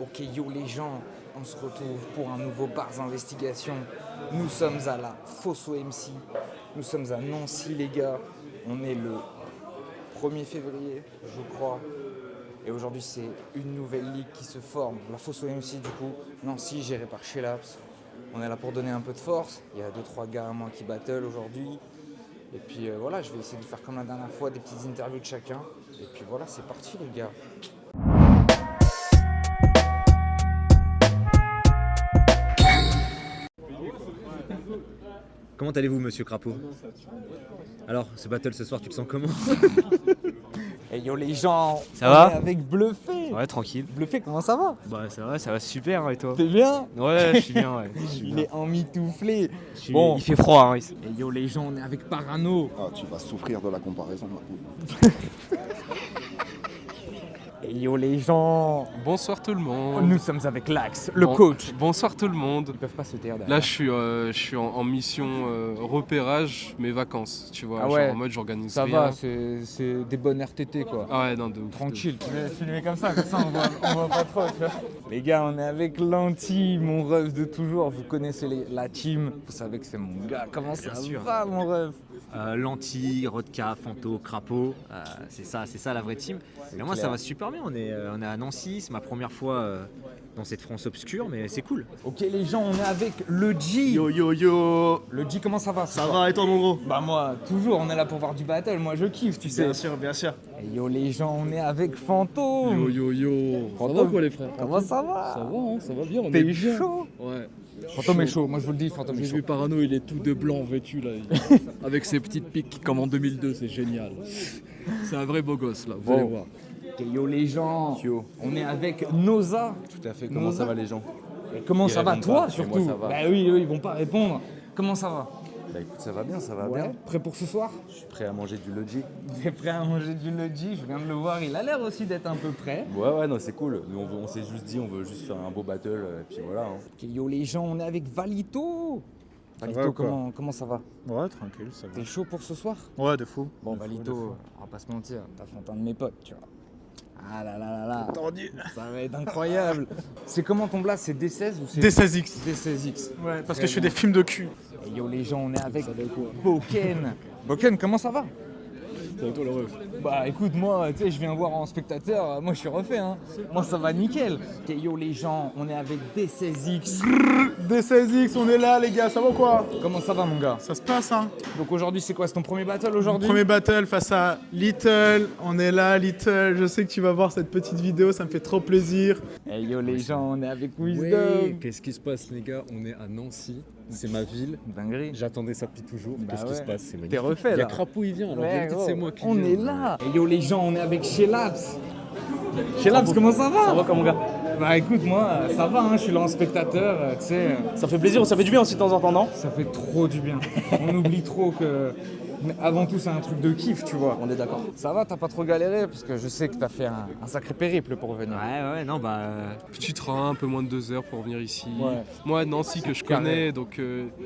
Ok, yo les gens, on se retrouve pour un nouveau Bars Investigation. Nous sommes à la Fosso MC. Nous sommes à Nancy, les gars. On est le 1er février, je crois. Et aujourd'hui, c'est une nouvelle ligue qui se forme. La Fosso MC, du coup. Nancy, gérée par Shelaps. On est là pour donner un peu de force. Il y a 2-3 gars à moi qui battle aujourd'hui. Et puis voilà, je vais essayer de faire comme la dernière fois, des petites interviews de chacun. Et puis voilà, c'est parti, les gars. Comment allez-vous, monsieur Crapaud? Alors, ce battle ce soir, tu le sens comment? Et yo les gens, Ça va on est avec Bluffé. Ouais, tranquille. Bluffé, comment ça va? Bah ça va super, et toi? T'es bien? Ouais, je suis bien, ouais. Il est emmitouflé. Bon. Il fait froid, hein. Et yo les gens, on est avec Parano. Ah, tu vas souffrir de la comparaison, ma poule. Et yo les gens, Bonsoir tout le monde. nous sommes avec Lax, le coach. Bonsoir tout le monde. Ils peuvent pas se taire derrière. Là, je suis en mission repérage, mes vacances, tu vois. Ah genre ouais. en mode, j'organise Ça rien. va, c'est des bonnes RTT quoi. Ah ouais, non, de ouf. Tranquille, tu veux filmer comme ça on voit pas trop, tu vois. Les gars, on est avec Lanty, mon rêve de toujours. Vous connaissez la team, vous savez que c'est mon gars. Comment ça sûr. va, mon rêve? Lanty, Rodka, Fanto, Crapaud, c'est ça la vraie team. Et moi, clair. ça va super bien. On est à Nancy, c'est ma première fois dans cette France obscure, mais c'est cool. Ok, les gens, on est avec le G. Yo yo yo. Le G, comment ça va? Ça va et toi mon gros? Bah moi, toujours, on est là pour voir du battle. Moi, je kiffe, tu sais. Bien sûr, bien sûr. Et yo, les gens, on est avec Fantôme. Yo yo yo. Ça va Fantôme. quoi les frères? Comment ça va? Ça va, hein, ça va bien. On est T'es bien. chaud? Ouais. Fantôme est chaud, moi je vous le dis, Fantôme est J'ai chaud. vu Parano, il est tout de blanc vêtu là. Avec ses petites piques comme en 2002, c'est génial. C'est un vrai beau gosse là, vous allez voir. Ok, yo les gens, on est avec Noza. Tout à fait, comment Noza. ça va les gens? Et comment Ils ça va répondent toi pas, et surtout? moi, ça va. Bah oui, eux ils vont pas répondre. Comment ça va? Bah écoute, ça va bien, ça va Ouais. bien. Prêt pour ce soir? Je suis prêt à manger du logi. T'es prêt à manger du Logi? Je viens de le voir, il a l'air aussi d'être un peu prêt. Ouais, non, c'est cool. Nous, on s'est juste dit, on veut juste faire un beau battle, et puis voilà. Hein. Ok, yo les gens, on est avec Valito. Valito, va ou quoi comment ça va? Ouais, tranquille, ça va. T'es chaud pour ce soir? Ouais, de fou. Bon, Valito, on va pas se mentir, t'as fait un de mes potes, tu vois. Ah là là là là, ça va être incroyable. C'est comment ton blast? C'est D16 ou c'est D16X. D16X? Ouais, parce Très que je fais bien. des films de cul. Et yo les gens, on est avec Boken. Boken, comment ça va? C'est toi le ref. Bah écoute, moi, tu sais, je viens voir en spectateur, moi je suis refait, hein. Moi ça va nickel. Ok, yo les gens, on est avec D16X. D16X, on est là les gars, ça va quoi? Comment ça va mon gars? Ça se passe hein. Donc aujourd'hui c'est quoi? C'est ton premier battle aujourd'hui? Premier battle face à Little, on est là Little, je sais que tu vas voir cette petite vidéo, ça me fait trop plaisir. Et yo les gens, on est avec Wisdom. Ouais, qu'est-ce qui se passe les gars? On est à Nancy, c'est ma ville. Dinguerie. J'attendais ça depuis toujours. Bah Qu'est-ce qui ouais. se passe? C'est magnifique. T'es refait Il y là. a Crapaud, il vient. Alors Ouais, peut-être gros, c'est moi qui on viens. est là. Et yo les gens, on est avec Shelaps. Shelaps, comment ça va? Ça va quoi mon gars? Bah écoute, moi ça va, hein, je suis là en spectateur, tu sais. Ça fait plaisir, ça fait du bien aussi de temps en temps, non? Ça fait trop du bien. On oublie trop que. Mais avant tout, c'est un truc de kiff, tu vois. On est d'accord. Ça va, t'as pas trop galéré? Parce que je sais que t'as fait un sacré périple pour venir. Ouais, non, bah. Petit train, un peu moins de 2 heures pour venir ici. Ouais. Moi, Nancy que je Carré. connais, donc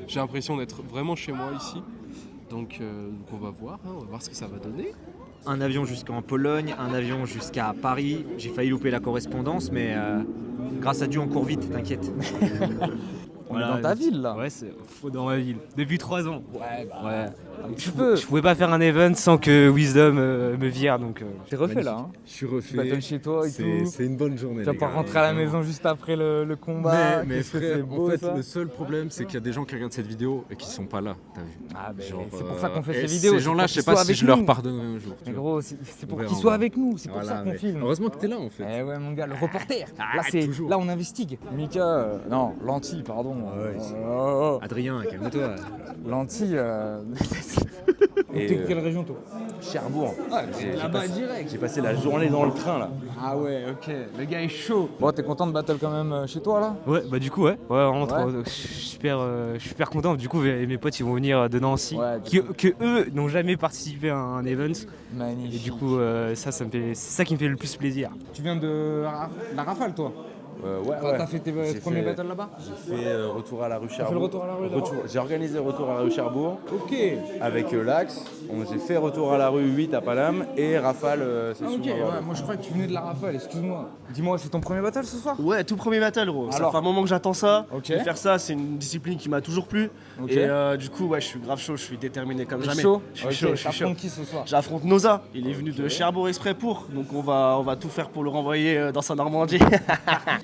j'ai l'impression d'être vraiment chez moi ici. Donc on va voir, hein, on va voir ce que ça va donner. Un avion jusqu'en Pologne, un avion jusqu'à Paris. J'ai failli louper la correspondance, mais grâce à Dieu, on court vite, t'inquiète. On est dans ta ville là. Ouais, c'est dans ma ville. Depuis 3 ans. Ouais, bah. Ouais. Tu peux. Je pouvais pas faire un event sans que Wisdom me vire, donc. T'es refait là, hein. Je suis Tu refait. battles chez toi et tout. C'est une bonne journée. Tu vas les pas gars. rentrer à la maison juste après le combat. Mais Qu'est-ce que frère, c'est beau, en fait, ça. le seul problème, c'est qu'il y a des gens qui regardent cette vidéo et qui sont pas là. T'as vu? Ah, ben, Genre, c'est pour ça qu'on fait et ces vidéos. Ces c'est gens-là, pour je sais qu'ils pas soient si avec je leur nous. pardonnerai un jour. tu Mais vois. gros, c'est pour On qu'ils verra, soient on verra. avec nous, c'est pour Voilà, ça qu'on mais filme. heureusement que t'es là en fait. Eh ouais mon gars, le reporter. Là toujours. là on investigue. Mika, non, Lanty, pardon. ouais, Adrien, calme-toi. Lanty, Et, t'es de quelle région toi? Cherbourg. Là-bas direct. J'ai passé la journée dans le train là. Ah ouais, ok, le gars est chaud. Bon, t'es content de battle quand même chez toi là? Ouais, bah du coup, ouais. Ouais, vraiment Ouais. trop. Je suis super content. Du coup, mes potes, ils vont venir de Nancy. Ouais, Que eux n'ont jamais participé à un event. Et Magnifique. du coup, c'est ça qui me fait le plus plaisir. Tu viens de la Rafale toi? Ouais, Enfin, ouais. t'as fait tes J'ai premiers fait- battles là-bas? J'ai fait retour à la rue Cherbourg. fait le retour à la rue, d'abord J'ai organisé le retour à la rue Cherbourg Ok. avec l'Axe. J'ai fait retour à la rue 8 à Paname et Rafale, c'est Ah, sous ok, ouais, moi je crois que tu venais de la rafale, excuse-moi. Dis-moi, c'est ton premier battle ce soir? Ouais, tout premier battle, gros. Ça Alors fait un moment que j'attends ça. Ok. Et faire ça, c'est une discipline qui m'a toujours plu. Ok. Et du coup, ouais, je suis grave chaud, je suis déterminé comme T'es jamais. chaud? Je suis Ok, chaud, je suis chaud. t'affrontes qui ce soir? J'affronte Noza. Il est venu de Cherbourg exprès pour. Donc on va tout faire pour le renvoyer dans sa Normandie.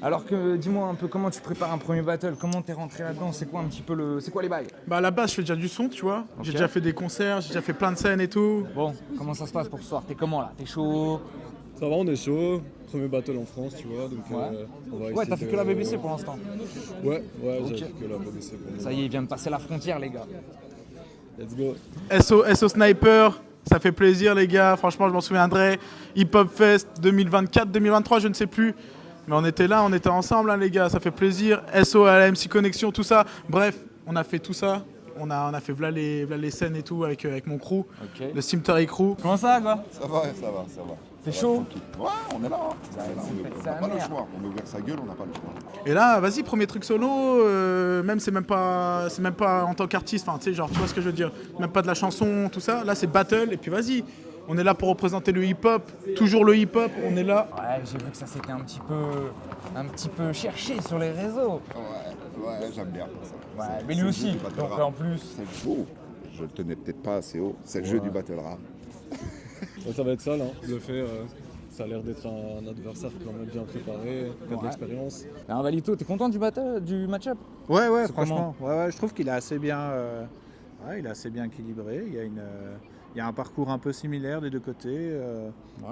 Alors que dis-moi un peu comment tu prépares un premier battle, comment t'es rentré là-dedans, c'est quoi un petit peu c'est quoi les bails? Bah à la base je fais déjà du son, tu vois. Ok. J'ai déjà fait des concerts, j'ai déjà fait plein de scènes et tout. Bon, comment ça se passe pour ce soir? T'es comment là? T'es chaud? Ça va, on est chaud. Premier battle en France, tu vois. Donc, Ouais. on va Ouais, essayer t'as fait de- que la BBC pour l'instant. Ouais, Ok. j'ai fait que la BBC pour Ça y est, il vient de passer la frontière les gars. Let's go. SO Sniper, ça fait plaisir les gars, franchement je m'en souviendrai. Hip Hop Fest 2024-2023, je ne sais plus. Mais on était là, on était ensemble hein, les gars, ça fait plaisir. SO à la MC Connexion, tout ça. Bref, on a fait tout ça. On a fait v'là les scènes et tout avec mon crew, Ok. le Cemetery Crew. Comment ça quoi? Ça va, ça va, ça va. T'es Ça va, chaud? tranquille. Ouais, on est là. Hein. On est là, on n'a pas le merde. choix. On a ouvert sa gueule, on n'a pas le choix. Et là, vas-y, premier truc solo, même c'est même pas en tant qu'artiste, enfin tu sais, genre, tu vois ce que je veux dire, même pas de la chanson, tout ça. Là, c'est battle, et puis vas-y, on est là pour représenter le hip-hop, toujours le hip-hop, on est là. Ouais, j'ai vu que ça s'était un petit peu cherché sur les réseaux. Ouais, j'aime bien. Ça. Ouais, C'est- mais c'est lui le jeu aussi, du battle donc rap. en plus. C'est le beau. Je le tenais peut-être pas assez haut. C'est le jeu du battle rap. Ouais, ça va être ça, là. Bluffé, ça a l'air d'être un adversaire quand même bien préparé, qui a de Ouais. l'expérience. Alors Valito, t'es content du match-up? Ouais, C'est franchement. Ouais, je trouve qu'il est assez bien, il est assez bien équilibré. Il y a un parcours un peu similaire des deux côtés.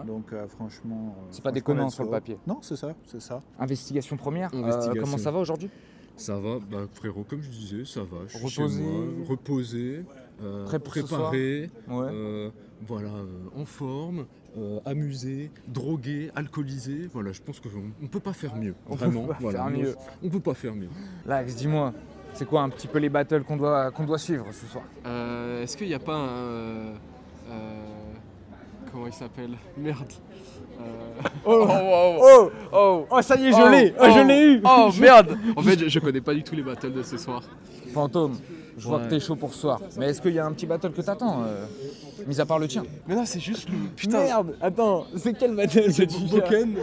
Donc franchement. C'est pas franchement, déconnant let's sur le go. papier. Non, c'est ça. Investigation première. Investigation. Comment ça va aujourd'hui? Ça va, bah frérot, comme je disais, ça va. Je suis Reposé. chez moi, reposé, Prêt pour ce préparé, Ouais. voilà, en forme, amusé, drogué, alcoolisé. Voilà, je pense qu'on ne peut pas faire mieux. On peut Vraiment, pas voilà. faire mieux. On peut pas faire mieux. Lax, dis-moi, c'est quoi un petit peu les battles qu'on doit suivre ce soir? Est-ce qu'il n'y a pas un... comment il s'appelle? Merde. Oh, ça y est, je l'ai eu. Oh merde. En fait, je connais pas du tout les battles de ce soir. Fantôme, je vois Ouais. que t'es chaud pour ce soir. Mais est-ce qu'il y a un petit battle que t'attends, mis à part le tien? Mais non, c'est juste le... Putain, Merde, attends, c'est quel battle c'est Boken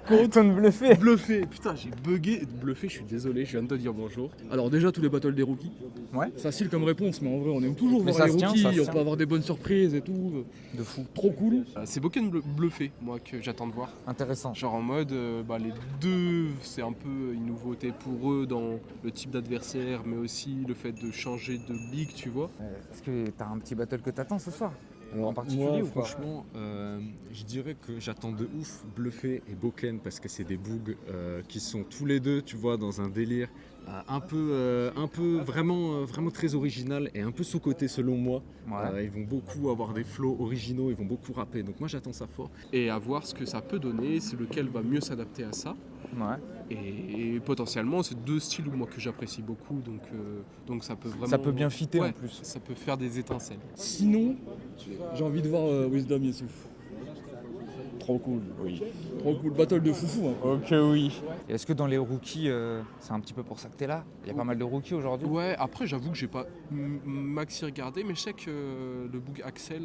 contre bluffé. Bluffé. Putain, j'ai bugué. Bluffé, je suis désolé, je viens de te dire bonjour. Alors déjà tous les battles des rookies. Ouais. Facile comme réponse, mais en vrai on aime toujours Mais voir ça les se tient, rookies, ça se on tient. peut avoir des bonnes surprises et tout. De fou. Trop cool. C'est Boken Bluffé, moi, que j'attends de voir. Intéressant. Genre en mode, les deux, c'est un peu une nouveauté pour eux dans le type d'adversaire, mais aussi le fait de changer de ligue, tu vois. Est-ce que t'as un petit battle que t'attends ce soir? Alors, En particulier moi, ou pas? franchement, je dirais que j'attends de ouf Bluffé et Boken parce que c'est des bougs qui sont tous les deux, tu vois, dans un délire un peu vraiment très original et un peu sous-coté selon moi. Ouais. Ils vont beaucoup avoir des flows originaux, ils vont beaucoup rapper. Donc moi, j'attends ça fort. Et à voir ce que ça peut donner, c'est lequel va mieux s'adapter à ça. Ouais. Et potentiellement, c'est deux styles moi, que j'apprécie beaucoup, donc ça peut vraiment... Ça peut bien fitter Ouais, en plus. Ça peut faire des étincelles. Sinon, j'ai envie de voir Wisdom Yessouf. Trop cool. Oui. Trop cool. Battle de foufou. Hein. Ok, oui. Et est-ce que dans les rookies, c'est un petit peu pour ça que t'es là? Il y a pas mal de rookies aujourd'hui? Ouais, après j'avoue que j'ai pas maxi regardé, mais je sais que le book Axel,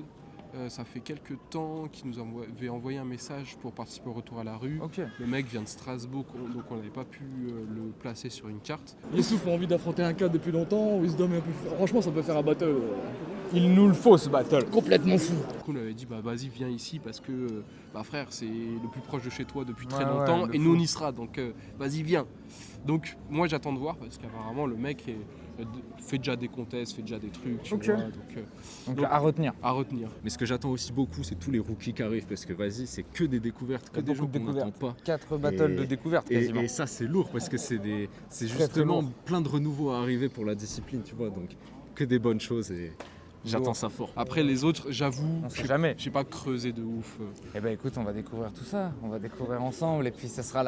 ça fait quelques temps qu'il nous avait envoyé un message pour participer au retour à la rue. Ok. Le mec vient de Strasbourg, donc on n'avait pas pu le placer sur une carte. Yessouf a envie d'affronter un cas depuis longtemps. Wisdom est un peu... Franchement, ça peut faire un battle. Il nous le faut ce battle. Complètement fou. Du coup, on avait dit, vas-y, viens ici parce que, frère, c'est le plus proche de chez toi depuis très Ouais, longtemps ouais, de et fou. nous on y sera, donc vas-y, viens. Donc, moi j'attends de voir parce qu'apparemment, le mec fait déjà des contests, fait déjà des trucs, tu Ok. vois. Donc Donc, à retenir. à retenir. Mais ce que j'attends aussi beaucoup, c'est tous les rookies qui arrivent parce que vas-y, c'est que des découvertes, que des beaucoup gens de qu'on n'attend découvertes. pas. 4 battles de découverte quasiment. Et ça, c'est lourd parce que c'est très justement lourd. plein de renouveaux à arriver pour la discipline, tu vois. Donc, que des bonnes choses et j'attends ça fort. Après, les autres, j'avoue, On sait jamais. j'ai pas creusé de ouf. Eh ben écoute, on va découvrir tout ça. On va découvrir ensemble et puis ce sera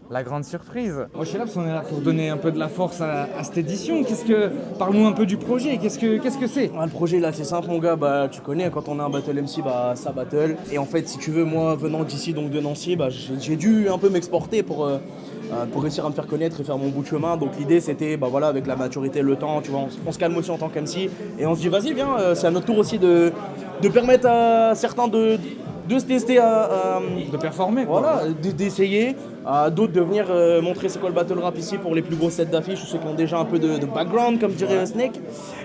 la grande surprise. Moi je suis là parce qu'on est là pour donner un peu de la force à cette édition. Parle-nous un peu du projet. Qu'est-ce que c'est? Le projet là c'est simple mon gars, tu connais quand on a un battle MC ça battle. Et en fait si tu veux moi venant d'ici donc de Nancy j'ai dû un peu m'exporter pour pour réussir à me faire connaître et faire mon bout de chemin. Donc l'idée c'était, bah voilà, avec la maturité, le temps, tu vois, on se calme aussi en tant qu'MC et on se dit vas-y viens, c'est à notre tour aussi de permettre à certains de se tester, de performer, quoi. Voilà, d'essayer, à d'autres de venir montrer c'est quoi le battle rap ici pour les plus gros sets d'affiches ou ceux qui ont déjà un peu de background comme dirait Snake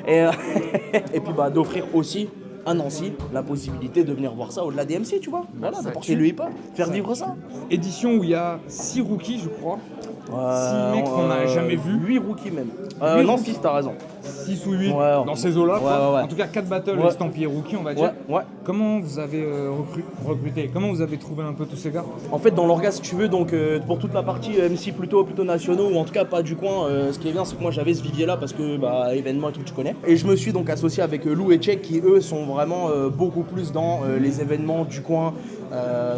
et puis bah d'offrir aussi à Nancy la possibilité de venir voir ça au-delà des MC, tu vois, voilà, d'apporter le hip-hop, faire vivre ça. Édition où il y a 6 rookies, je crois. 6 mecs qu'on n'a jamais vus. 8 rookies même. Non, 6, t'as raison. 6 ou 8 dans ces eaux-là. En tout cas, 4 battles estampillés rookies, on va dire. Comment vous avez recruté? Comment vous avez trouvé un peu tous ces gars? En fait, dans l'orga, si tu veux, donc pour toute la partie MC plutôt nationaux, ou en tout cas pas du coin, ce qui est bien, c'est que moi j'avais ce vivier-là parce que événements et tout, tu connais. Et je me suis donc associé avec Lou et Check qui, eux, sont vraiment beaucoup plus dans les événements du coin,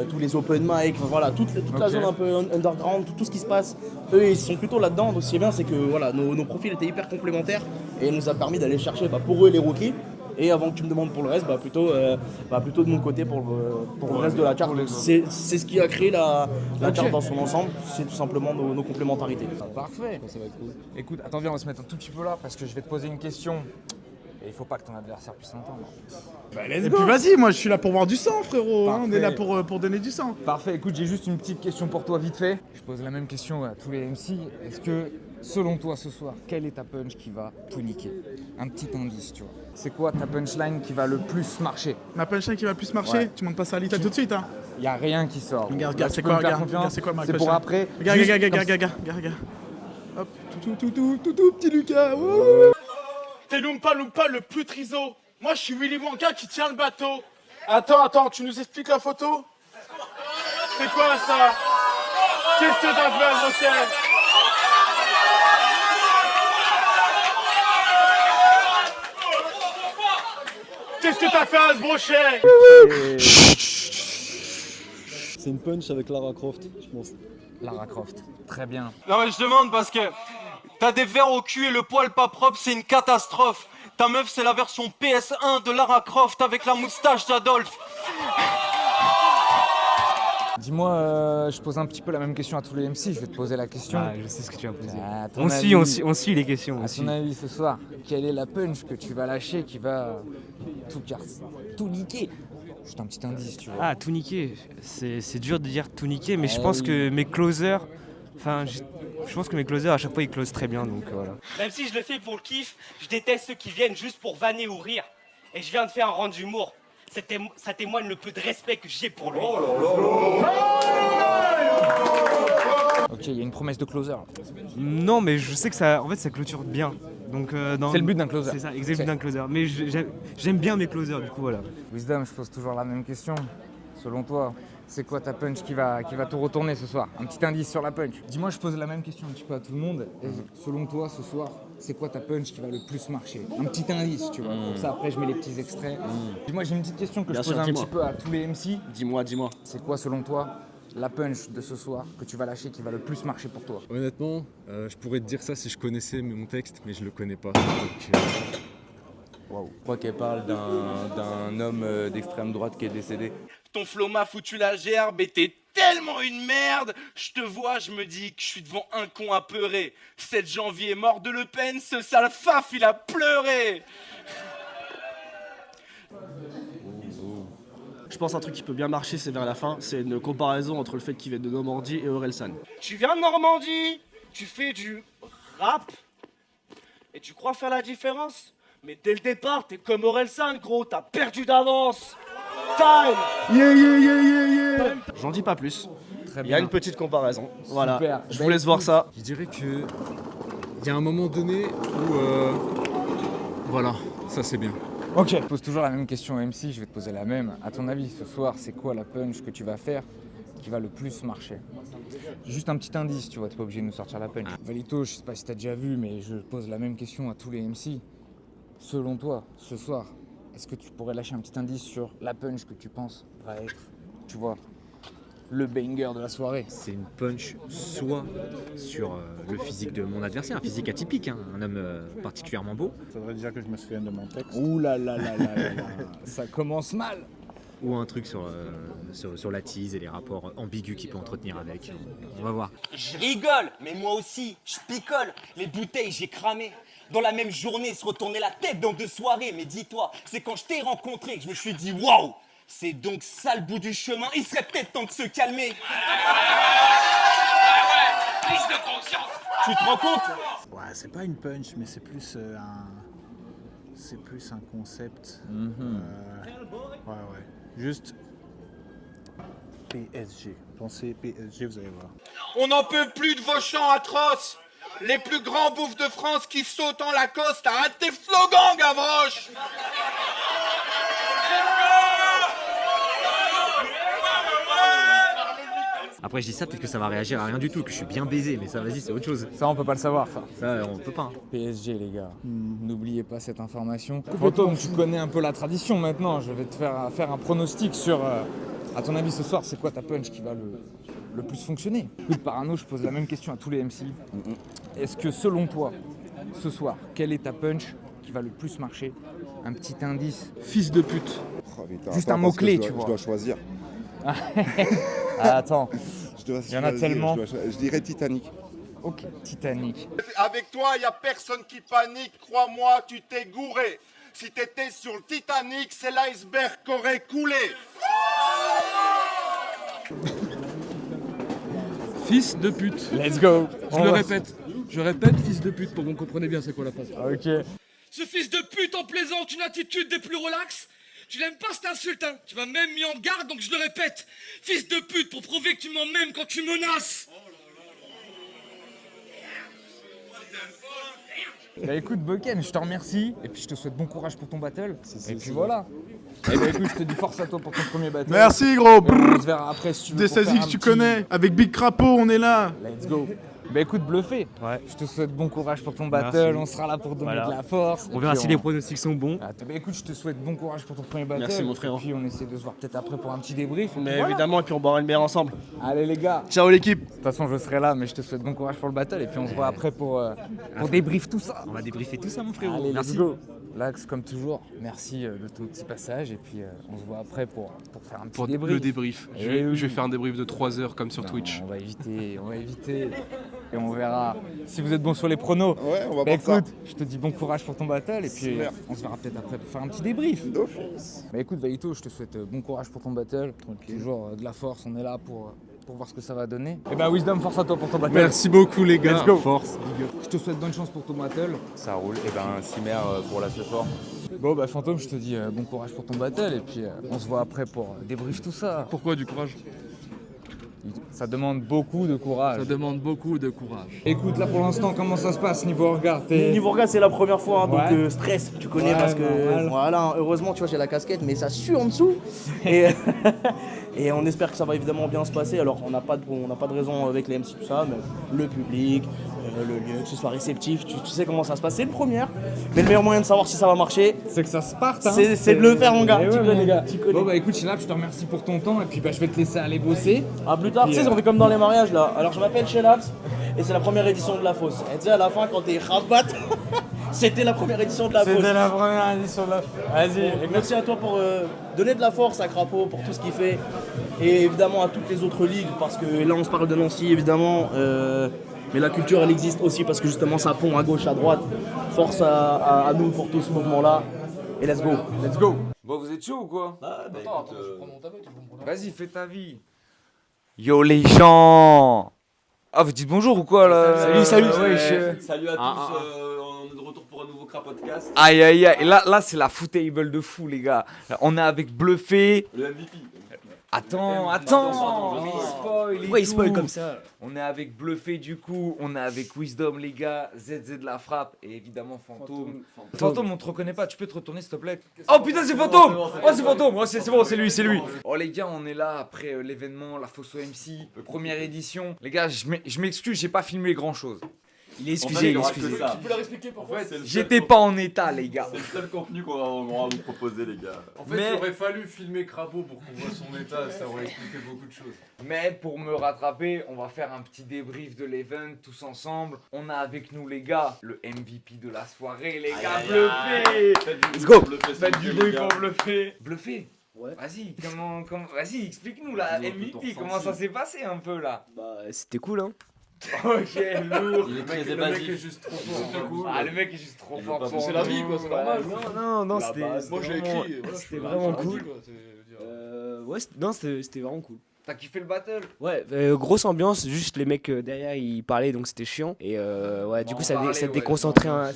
tous les open mic, voilà, toute la zone un peu underground, tout ce qui se passe. Eux, ils sont plutôt là-dedans. Donc, ce qui est bien, c'est que voilà, nos profils étaient hyper complémentaires et nous a permis d'aller chercher pour eux les rookies. Et avant que tu me demandes pour le reste, plutôt de mon côté pour le reste de la carte. C'est ce qui a créé la carte dans son ensemble, c'est tout simplement nos complémentarités. Parfait. Ça va être cool. Écoute, attends, viens, on va se mettre un tout petit peu là parce que je vais te poser une question. Et il faut pas que ton adversaire puisse l'entendre. Et puis vas-y, moi je suis là pour voir du sang, frérot. Hein, on est là pour donner du sang. Parfait, écoute, j'ai juste une petite question pour toi, vite fait. Je pose la même question à tous les MC. Est-ce que, selon toi, ce soir, quelle est ta punch qui va tout niquer? Un petit indice, tu vois. C'est quoi ta punchline qui va le plus marcher? Ma punchline qui va le plus marcher? Tu montes pas ça à l'Ita tout de suite, hein? Y a rien qui sort. Regarde, c'est quoi, regarde, c'est quoi ma punchline? C'est pour après. Regarde. Hop, tout, petit Lucas. T'es Loompa le plus triso. Moi, je suis Willy Wonka qui tient le bateau. Attends, tu nous expliques la photo? C'est quoi ça? Qu'est-ce que t'as fait, Rochelle? Qu'est-ce que t'as fait à ce brochet? C'est une punch avec Lara Croft, je pense. Lara Croft, très bien. Non mais je demande parce que t'as des verres au cul et le poil pas propre, c'est une catastrophe. Ta meuf c'est la version PS1 de Lara Croft avec la moustache d'Adolphe. Dis-moi, je pose un petit peu la même question à tous les MC, je vais te poser la question. Je sais ce que tu vas poser. On suit les questions. À ton avis ce soir, quelle est la punch que tu vas lâcher qui va tout niquer? Juste un petit indice, tu vois. Ah, tout niquer. C'est dur de dire tout niquer, mais je pense que mes closers... je pense que mes closers, à chaque fois, ils closent très bien, donc voilà. Même si je le fais pour le kiff, je déteste ceux qui viennent juste pour vanner ou rire. Et je viens de faire un rang d'humour. Ça témoigne le peu de respect que j'ai pour lui. Ok, il y a une promesse de closer. Non, mais je sais que ça clôture bien. Donc, c'est le but d'un closer. C'est ça, exact, le but d'un closer. Mais j'aime bien mes closers, du coup, voilà. Wisdom, je pose toujours la même question. Selon toi, c'est quoi ta punch qui va tout retourner ce soir? Un petit indice sur la punch. Dis-moi, je pose la même question un petit peu à tout le monde. Et selon toi, ce soir, c'est quoi ta punch qui va le plus marcher? Un petit indice, tu vois. Comme ça, après, je mets les petits extraits. Dis-moi, j'ai une petite question que je pose un petit peu à tous les MC. Dis-moi. C'est quoi, selon toi, la punch de ce soir que tu vas lâcher qui va le plus marcher pour toi? Honnêtement, je pourrais te dire ça si je connaissais mon texte, mais je le connais pas. Wow. Je crois qu'elle parle d'un homme d'extrême droite qui est décédé. Ton flow m'a foutu la gerbe et t'es tellement une merde. Je te vois, je me dis que je suis devant un con apeuré. 7 janvier, mort de Le Pen, ce sale faf, il a pleuré. Je pense un truc qui peut bien marcher, c'est vers la fin, c'est une comparaison entre le fait qu'il vienne de Normandie et Orelsan. Tu viens de Normandie, tu fais du rap et tu crois faire la différence? Mais dès le départ, t'es comme Orelsan, gros, t'as perdu d'avance. Time. Yeah. J'en dis pas plus. Très bien. Il y a une petite comparaison. Voilà. Super. Je vous laisse voir ça. Je dirais que il y a un moment donné où voilà, ça c'est bien. Ok. Je pose toujours la même question au MC, je vais te poser la même. À ton avis, ce soir, c'est quoi la punch que tu vas faire qui va le plus marcher? Juste un petit indice, tu vois, t'es pas obligé de nous sortir la punch. Valito, je sais pas si t'as déjà vu, mais je pose la même question à tous les MC. Selon toi, ce soir, est-ce que tu pourrais lâcher un petit indice sur la punch que tu penses va être, tu vois, le banger de la soirée? C'est une punch soit sur le physique de mon adversaire, un physique atypique, hein, un homme particulièrement beau. Ça voudrait dire que je me souviens de mon texte. Ouh là là là là là là. Ça commence mal. ou un truc sur la tease et les rapports ambigus qu'il peut entretenir avec. On va voir. Je rigole, mais moi aussi, je picole. Les bouteilles, j'ai cramé. Dans la même journée, se retourner la tête dans 2 soirées. Mais dis-toi, c'est quand je t'ai rencontré que je me suis dit waouh, c'est donc ça le bout du chemin. Il serait peut-être temps de se calmer. Prise de conscience. Tu te rends compte? Ouais, c'est pas une punch, mais c'est plus un concept. Ouais. Juste PSG. Pensez PSG, vous allez voir. On n'en peut plus de vos chants atroces. Les plus grands bouffes de France qui sautent en Lacoste. Arrête tes slogans, Gavroche. Après je dis ça, peut-être que ça va réagir à rien du tout, que je suis bien baisé, mais ça vas-y, c'est autre chose. Ça on peut pas le savoir, ça. Ça on peut pas. PSG les gars, n'oubliez pas cette information. Fantôme, tu connais un peu la tradition maintenant, je vais te faire un pronostic sur... à ton avis ce soir, c'est quoi ta punch qui va le plus fonctionner? Écoute Parano, je pose la même question à tous les MC. Est-ce que selon toi, ce soir, quelle est ta punch qui va le plus marcher? Un petit indice. Fils de pute. Oh, putain, Juste attends, un mot-clé, parce que tu vois. Je dois choisir. Ah, attends, Il y en a tellement. Je dirais Titanic. Ok, Titanic. Avec toi, il n'y a personne qui panique. Crois-moi, tu t'es gouré. Si t'étais sur le Titanic, c'est l'iceberg qu'aurait coulé. Fils de pute. Let's go. Je répète, fils de pute, pour que vous compreniez bien c'est quoi la phrase. Ok. Ce fils de pute en plaisante une attitude des plus relax. Tu n'aimes pas cette insulte, hein. Tu m'as même mis en garde, donc je le répète. Fils de pute, pour prouver que tu m'aimes quand tu menaces. Bah écoute Boken, je te remercie et puis je te souhaite bon courage pour ton battle. Et puis voilà. Et bah écoute, je te dis force à toi pour ton premier battle. Merci gros. On se verra après si tu veux. Des pour faire 16X, un tu petit- connais. Avec Big Crapaud, on est là. Let's go. Bah écoute, Bluffé, je te souhaite bon courage pour ton battle, Merci. on sera là pour donner Voilà. de la force. On Et verra puis si les pronostics sont bons. Bah écoute, je te souhaite bon courage pour ton premier battle. Merci, mon frère. Et puis on essaie de se voir peut-être après pour un petit débrief. et puis Mais voilà. évidemment, et puis on boira une bière ensemble. Allez les gars. Ciao l'équipe. De toute façon, je serai là, mais je te souhaite bon courage pour le battle et puis on se voit après pour débrief tout ça. On va débriefer tout ça mon frérot. Allez, Merci. let's go. Lax, comme toujours, merci de ton petit passage et puis on se voit après pour faire un petit Pour débrief. le débrief. Je vais faire un débrief de 3 heures comme sur Twitch. On va éviter. Et on verra si vous êtes bon sur les pronos. Ouais, on va Bah voir écoute, je te dis bon courage pour ton battle et puis Super. on se verra peut-être après pour faire un petit débrief. Bah écoute Vaito, je te souhaite bon courage pour ton battle. Toujours de la force, on est là pour voir ce que ça va donner. Et bah Wisdom, force à toi pour ton battle. Merci beaucoup les gars. Let's go. Force. Je te souhaite bonne chance pour ton battle. Ça roule. Et ben, Cimer pour la ce soir. Bon bah Fantôme, je te dis bon courage pour ton battle et puis on se voit après pour débrief tout ça. Pourquoi du courage? Ça demande beaucoup de courage. Ça demande beaucoup de courage. Écoute, là pour l'instant, comment ça se passe niveau regard? Niveau regard, c'est la première fois, hein, donc Ouais. stress, tu connais, Ouais, parce que normal. voilà, heureusement, tu vois, j'ai la casquette, mais ça sue en dessous. Et, et on espère que ça va évidemment bien se passer. Alors, on n'a pas de raison avec les MC, tout ça, mais le public, le lieu, que ce soit réceptif, tu sais comment ça se passe. C'est le premier, mais le meilleur moyen de savoir si ça va marcher, c'est que ça se parte. Hein. C'est de le faire, mon gars. Eh Tu ouais, connais, mon gars. tu connais. Bon bah écoute, Shelab, je te remercie pour ton temps et puis bah je vais te laisser aller bosser. À plus tard, Puis, tu sais, on fait comme dans les mariages là. Alors, je m'appelle Shelaps et c'est la première édition de la fosse. Et tu sais, à la fin, quand t'es rabat, c'était la première édition de la fosse. C'était la première édition de la. Vas-y. Bon, merci à toi pour donner de la force à Crapaud pour tout ce qu'il fait et évidemment à toutes les autres ligues parce que là on se parle de Nancy évidemment mais la culture elle existe aussi parce que justement ça pond à gauche à droite. Force à nous pour tout ce mouvement là et let's go. Let's go. Bon, vous êtes chaud ou quoi? Attends, Vas-y, fais ta vie. Yo les gens. Ah, vous dites bonjour ou quoi là? Salut. Salut à tous, on est de retour pour un nouveau Crap Podcast. Aïe aïe aïe. Et là c'est la footable de fou les gars. On est avec Bluffé. Le MVP. Attends. Pardon, Il spoil. Pourquoi il spoil comme ça? On est avec Bluffé du coup, on est avec Wisdom les gars, ZZ de la frappe et évidemment Fantôme. Fantôme, on te reconnaît pas, tu peux te retourner s'il te plaît? Oh putain c'est Fantôme! Oh c'est Fantôme! Oh c'est bon, c'est lui. Oh les gars, on est là après l'événement, la Fosso MC, première édition. Les gars, je m'excuse, j'ai pas filmé grand chose. Il est excusé, il est excusé. Tu peux leur expliquer pourquoi? J'étais pas en état les gars. C'est le seul contenu qu'on va vous proposer, les gars. En fait, il aurait fallu filmer Crapaud pour qu'on voit son état, ça aurait expliqué beaucoup de choses. Mais pour me rattraper, on va faire un petit débrief de l'event tous ensemble. On a avec nous les gars, le MVP de la soirée, les gars, Bluffé. Let's go. Faites du bruit pour Bluffé. Bluffé, Ouais. Vas-y, vas-y, explique-nous là, MVP, comment ça s'est passé un peu là? Bah, c'était cool, hein. Ok, lourd. Il est très Le mec est juste trop fort. Ah, le mec est juste trop fort. pour C'est la nous. vie, quoi, c'est normal. Non, La c'était base. Moi, j'ai vraiment- écrit, voilà, c'était je suis vraiment là, cool. quoi, c'est- Ouais, non, c'était vraiment cool. T'as kiffé le battle? Ouais, grosse ambiance, juste les mecs derrière ils parlaient donc c'était chiant. Et ouais, du coup ça déconcentrait un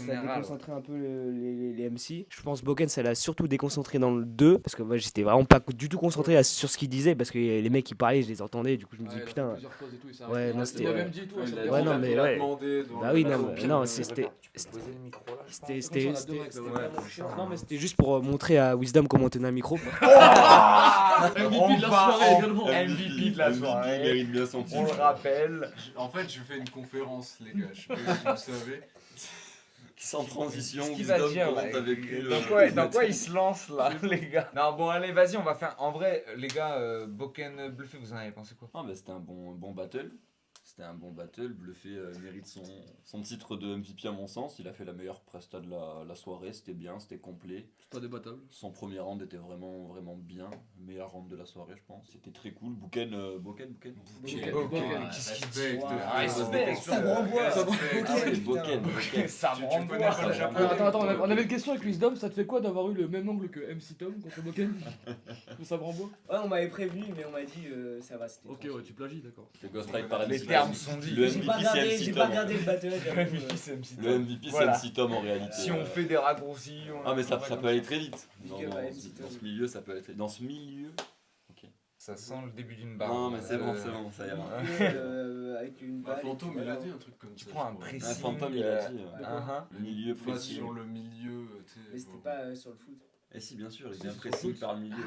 peu les MC. Je pense Boken ça l'a surtout déconcentré dans le 2 parce que moi j'étais vraiment pas du tout concentré sur ce qu'ils disaient parce que les mecs qui parlaient je les entendais, du coup je me dis putain. Ouais, non c'était. Ouais, non mais ouais. Bah oui, non, c'était. Non mais c'était juste pour montrer à Wisdom comment tenir un micro. MVP de la soirée également. MVP de la soirée. Il mérite bien son titre. On le rappelle. En fait, je fais une conférence, les gars. Je sais pas si vous savez. Sans transition, Qu'est-ce qu'il va Wisdom, dire comment là? t'as vécu Dans quoi il se lance là, les gars? Non, bon, allez, vas-y, on va faire. En vrai, les gars, Boken Bluffé, vous en avez pensé quoi? Ah, bah, c'était un bon battle. C'était un bon battle. Bluffé mérite son titre de MVP à mon sens. Il a fait la meilleure presta de la soirée. C'était bien, c'était complet. C'est pas débattable. Son premier round était vraiment bien. Meilleur round de la soirée, je pense. C'était très cool. Boken. Qu'est-ce qu'il dit? Respect. Ça me renvoie. Boken. Ça me renvoie. Attends, on avait une question avec Wisdom. Ça te fait quoi d'avoir eu le même angle que MC Tom contre Boken? Ça me renvoie? Ouais, on m'avait prévenu, mais on m'a dit ça va, c'était. Ok, ouais, tu plagies, d'accord. C'est Ghost Ride par Les termes sont dits. Le MVP, c'est MC J'ai Tom. pas regardé le battle. Le MVP, c'est MC Tom en réalité. Si on fait des raccourcis. Ah, mais ça peut aller très vite. Dans Tom. ce milieu, ça peut aller très vite. Dans ce milieu. Ça sent le début d'une barre. Non, mais c'est bon, ça ira. Avec une balle. Fantôme, il a dit un truc comme ça. Tu prends un précis. Un fantôme, il a dit. Le milieu Pas précis. sur le milieu. Mais c'était pas sur le foot. Et si, bien sûr, il est bien précis par le milieu.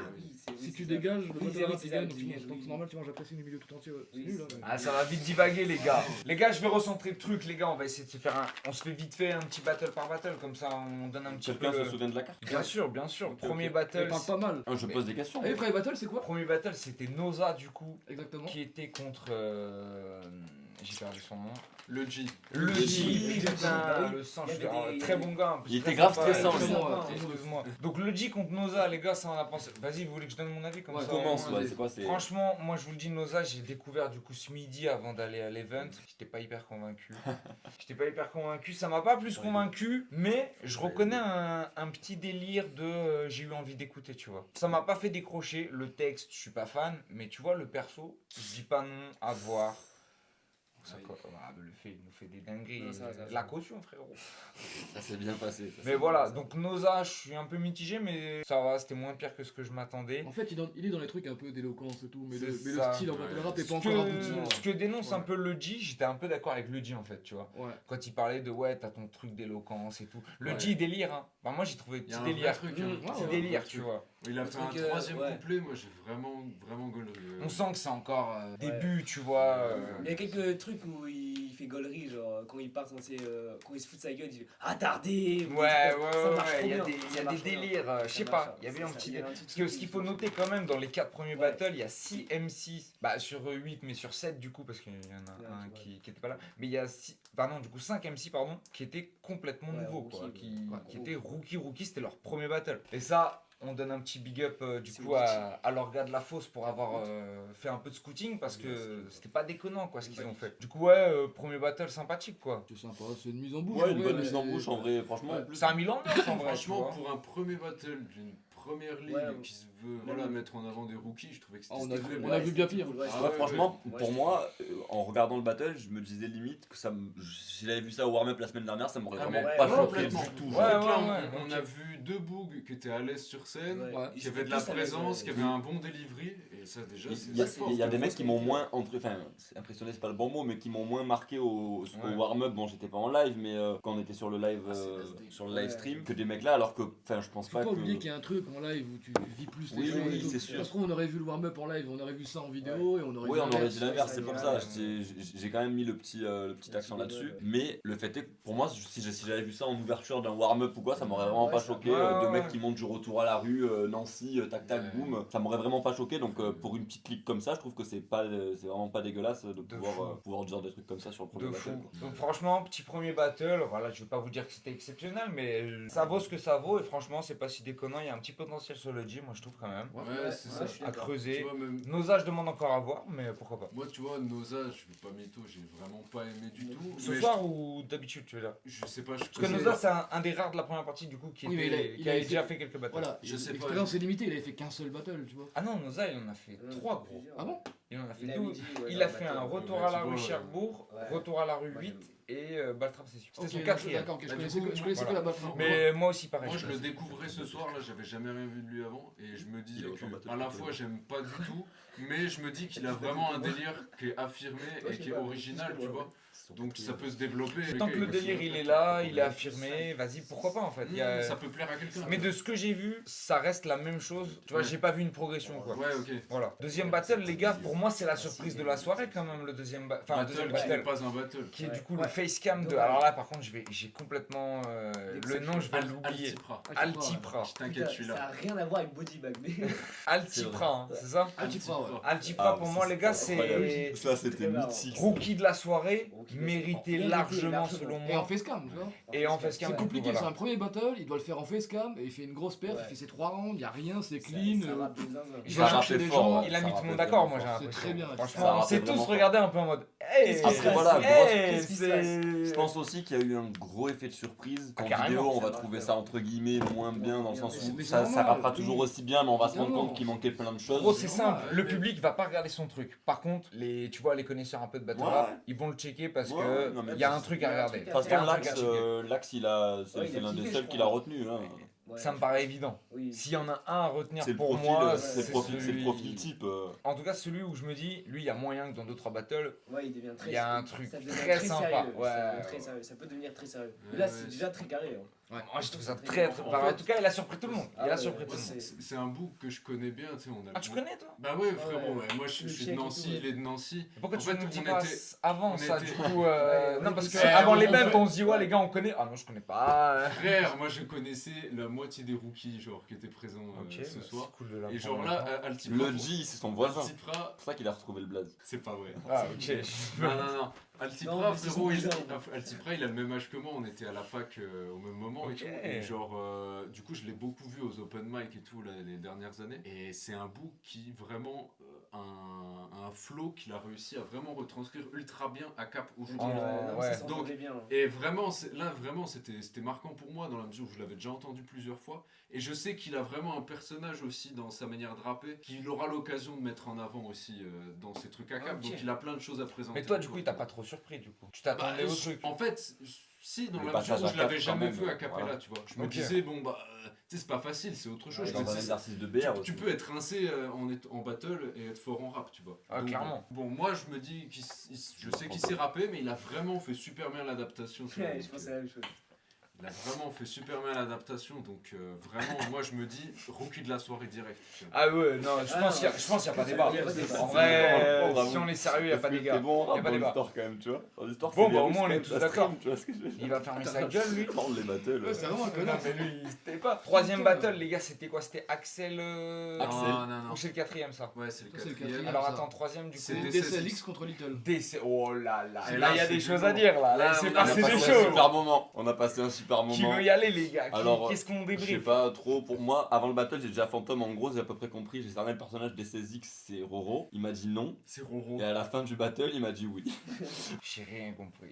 Si tu dégages, le battle rap, il gagne. Donc oui. c'est normal, tu manges apprécier le milieu tout entier. C'est nul, hein. Ah, ça va vite divaguer, les gars. Les gars, je vais recentrer le truc, les gars. On va essayer de se faire on se fait vite fait un petit battle par battle, comme ça on donne un petit peu. Quelqu'un se souvient de la carte? Bien sûr, bien sûr. Premier Il battle. parle pas mal. Je pose des questions. Et premier battle, c'est quoi? Premier battle, c'était Noza, du coup. Exactement. Qui était contre. J'ai perdu son nom. Le G. Le G, putain, le sang, je suis très bon gars. Il était grave stressant, excuse-moi. Donc le G contre Noza, les gars, ça on a pensé. Vas-y, vous voulez que je donne mon avis comme ça? Commence, ouais, c'est quoi? Franchement, moi je vous le dis, Noza, j'ai découvert du coup ce midi avant d'aller à l'event. J'étais pas hyper convaincu. Ça m'a pas plus convaincu, mais je reconnais un petit délire de j'ai eu envie d'écouter, tu vois. Ça m'a pas fait décrocher. Le texte, je suis pas fan, mais tu vois, le perso, je dis pas non à voir. Il nous fait des dingueries. La caution, frérot. Ça s'est bien passé. Mais voilà, donc Noza, je suis un peu mitigé, mais ça va, c'était moins pire que ce que je m'attendais. En fait, il est dans les trucs un peu d'éloquence et tout, mais le ça. style en battle rap est pas encore abouti. Ce que dénonce un peu le G, j'étais un peu d'accord avec le G en fait, tu vois. Ouais. Quand il parlait de t'as ton truc d'éloquence et tout. Le G délire, hein. Bah, moi j'ai trouvé petit délire. Petit délire, tu vois. Il a fait un troisième couplet, moi j'ai vraiment gaulerie. On sent que c'est encore début, tu vois. Il y a quelques trucs où il fait gaulerie, genre quand il part censé. Quand il se fout de sa gueule, il dit attardé. Ouais, il y a des délires, je sais pas, il y avait un petit délire. Parce que ce qu'il faut noter quand même, dans les 4 premiers battles, il y a 6 MC, bah sur 8, mais sur 7 du coup, parce qu'il y en a un qui était pas là. Mais il y a 5 MC, qui étaient complètement nouveaux, quoi. Qui étaient rookie, c'était leur premier battle. Et ça, on donne un petit big up du coup à leur gars de la fosse pour avoir fait un peu de scouting parce que c'était pas déconnant quoi ce qu'ils ont fait. Du coup premier battle sympathique quoi. C'est sympa, c'est une mise en bouche. Ouais, une bonne mise en bouche en vrai, franchement. Ça a mis l'ambiance en vrai. Franchement, pour un premier battle d'une première ligue qui se veut mettre en avant des rookies, je trouvais que c'était on a vu bien pire. Franchement, pour moi, en regardant le battle, je me disais limite que si j'avais vu ça au warm-up la semaine dernière, ça m'aurait vraiment pas choqué du tout. On a vu 2 boogs qui étaient à l'aise sur scène, qui avaient de la présence, qui avaient un bon delivery, et ça déjà c'est il y a des mecs qui m'ont moins impressionné, c'est pas le bon mot, mais qui m'ont moins marqué au warm-up. Bon, j'étais pas en live, mais quand on était sur le live stream, que des mecs là, alors que je pense pas que. Faut pas oublier qu'il y a un truc en live où tu vis plus les choses. Oui, c'est sûr. Parce qu'on aurait vu le warm-up en live, on aurait vu ça en vidéo et on aurait on aurait dit l'inverse, c'est pour ça. J'ai quand même mis le petit accent là-dessus. Mais le fait est que pour moi, si j'avais vu ça en ouverture d'un warm-up ou quoi, ça m'aurait vraiment pas choqué. Deux mecs qui montent du retour à la rue, Nancy, tac tac boum, ça m'aurait vraiment pas choqué. Donc pour une petite clique comme ça, je trouve que c'est vraiment pas dégueulasse de pouvoir dire des trucs comme ça sur le premier battle. Donc franchement, petit premier battle, voilà, je vais pas vous dire que c'était exceptionnel, mais ça vaut ce que ça vaut et franchement, c'est pas si déconnant, il y a un petit potentiel sur le G, moi je trouve quand même. Ouais, c'est ça. À creuser. Tu vois, même- Nos âges demandent encore à voir, mais pourquoi pas. Moi, tu vois, Noza, je vais pas mytho, j'ai vraiment pas aimé du tout. Ce mais soir ou d'habitude, tu veux dire? je sais pas, Parce que Noza, c'est un des rares de la première partie, du coup, qui Oui, mais qui avait déjà fait quelques battles. Voilà, Je sais pas. l'expérience est limitée, il avait fait qu'un seul battle, tu vois. Ah non, Noza, il en a fait 3 gros. Ah bon? Il en a fait Il 12. avait dit, ouais, Il dans a le fait un battle. retour Ouais, à tu la rue vois, Cherbourg, retour à la rue 8 et Baltrap Session. C'était Ok, son donc, 4ème. d'accord, ok, je connaissais que la Baltrap. Mais moi aussi, pareil. Moi, je le découvrais ce soir, là, j'avais jamais rien vu de lui avant, et je me disais que, à la fois, j'aime pas du tout, mais je me dis qu'il a vraiment un délire qui est affirmé et qui est original, tu vois. Donc ça peut se développer. Tant que le délire il est là, il est affirmé, vas-y, pourquoi pas en fait. Ça peut plaire à quelqu'un. Mais de ce que j'ai vu, ça reste la même chose. Tu vois, Ouais. j'ai pas vu une progression quoi. Ouais, ok. Voilà. Deuxième battle, les gars, pour moi c'est la surprise de la soirée quand même, le deuxième Battle deuxième qui battle. n'est pas un battle. Qui est du coup le facecam de. Alors là, par contre, j'ai complètement. Le nom, je vais l'oublier. Altipra. T'inquiète, je suis Ça là. a rien à voir avec Bodybag. Mais... Altipra, hein, c'est ça? Altipra, ouais. Altipra, pour moi, les gars, c'est. Ça, c'était mythique. Rookie de la soirée, mérité largement selon Et en moi. facecam, tu vois. Et en facecam. C'est compliqué, voilà. c'est un premier battle, il doit le faire en facecam, et il fait une grosse perf, il fait ses 3 rounds, y a rien, c'est clean. Il va chercher les gens. Il a mis tout le monde d'accord, moi j'ai C'est l'impression. très bien. Franchement, on s'est tous regardé un peu en mode. Hey, Après voilà, hey, je pense aussi qu'il y a eu un gros effet de surprise. En vidéo, on va trouver ça entre guillemets moins bien dans le sens où ça rappera toujours aussi bien, mais on va se rendre compte qu'il manquait plein de choses. Gros, c'est simple, le public va pas regarder son truc. Par contre, tu vois, les connaisseurs un peu de battle rap, ils vont le checker parce que non, mais il y a un truc à regarder. De toute façon, l'Axe, c'est l'un des seuls qu'il a retenu. Hein. Ça me paraît évident. S'il y en a un à retenir C'est le pour profil, moi, c'est le profil type. En tout cas, celui où je me dis, lui, il y a moyen que dans 2-3 battles, il devient très il y a un truc ça devient très sympa. sérieux, Ouais. ça devient très sérieux, ça peut devenir très sérieux. Mais là, c'est déjà très carré. Hein. Moi, je trouve ça très. En tout cas, il a surpris tout le monde. Il a surpris tout le monde. C'est un book que je connais bien, tu sais. Ah, tu connais toi? Bah ouais, frérot, ouais. Moi je suis de Nancy, il est de Nancy. Pourquoi tu En ne fait, me dis on pas était- avant on ça était- du coup non parce que Ouais, avant les on mêmes fait- on se dit ouais les gars on connaît. Ah non je connais pas. Frère, moi je connaissais la moitié des rookies genre qui étaient présents ce soir. cool de l'apprendre Et genre là, maintenant. Altipra. Le G, c'est son voisin. Altipra. C'est pour ça qu'il a retrouvé le blaze. C'est pas vrai. Ah ok. Non. Altipra, Non, mais c'est frérot, son cousin. Altipra, il a le même âge que moi, on était à la fac au même moment et Ok. tout. Et genre, du coup, je l'ai beaucoup vu aux open mic et tout là, les dernières années. Et c'est un book qui vraiment un flow qu'il a réussi à vraiment retranscrire ultra bien à Cap aujourd'hui. Donc, et vraiment, là vraiment, c'était marquant pour moi dans la mesure où je l'avais déjà entendu plusieurs fois. Et je sais qu'il a vraiment un personnage aussi dans sa manière de rapper qu'il aura l'occasion de mettre en avant aussi dans ses trucs à Cap. Ok. Donc il a plein de choses à présenter. Mais toi du coup il t'a pas trop surpris du coup. Tu t'attendais au truc. En fait, si, dans Le la mesure passage où à je l'avais Cap, jamais quand même, vu à Capella, voilà. tu vois. Je me Ok. disais, bon, bah, tu sais, c'est pas facile, c'est autre chose. Ouais, Je dans me un dis, exercice de BR tu aussi. peux être rincé en battle et être fort en rap, tu vois. Ah, clairement. Bon, moi, je me dis, je sais qu'il sait rapper, mais il a vraiment fait super bien l'adaptation. sur Ouais, le- je pense à la même chose. Il a vraiment fait super bien l'adaptation, donc vraiment, moi, je me dis, rookie de la soirée direct. Ah ouais non je pense qu'il y a pas débat. En vrai si on est sérieux il y a pas débat. C'est bon, Il y a pas dans débat. l'histoire quand même, tu vois. Dans l'histoire, Bon c'est bah au virus, moins on quand est même, tous ça d'accord. stream, tu vois ce que je veux dire. Il va fermer sa gueule lui. Prendre les battles. Ouais, c'est vraiment un Non connard. mais lui c'était pas. Troisième battle les gars c'était quoi? C'était Axel. Non. Ou c'est le quatrième ça? Ouais, c'est le Ça, c'est le quatrième. quatrième. Alors ça. attends troisième du coup. C'est C'est DCLX contre Little. Oh là là. Et Là il y a là, des c'est choses du à lourd. dire là. Là, C'est on a passé passé des un choses. super moment. On a passé un super moment. Qui veut y aller les gars? Alors, Qu'est-ce qu'on je sais débriefe? pas trop. Pour moi, avant le battle, j'ai déjà Fantôme. En gros, j'ai à peu près compris. J'ai cerné le personnage des 16X, c'est Roro. Il m'a dit non. C'est Roro. Et à la fin du battle, il m'a dit oui. J'ai rien compris.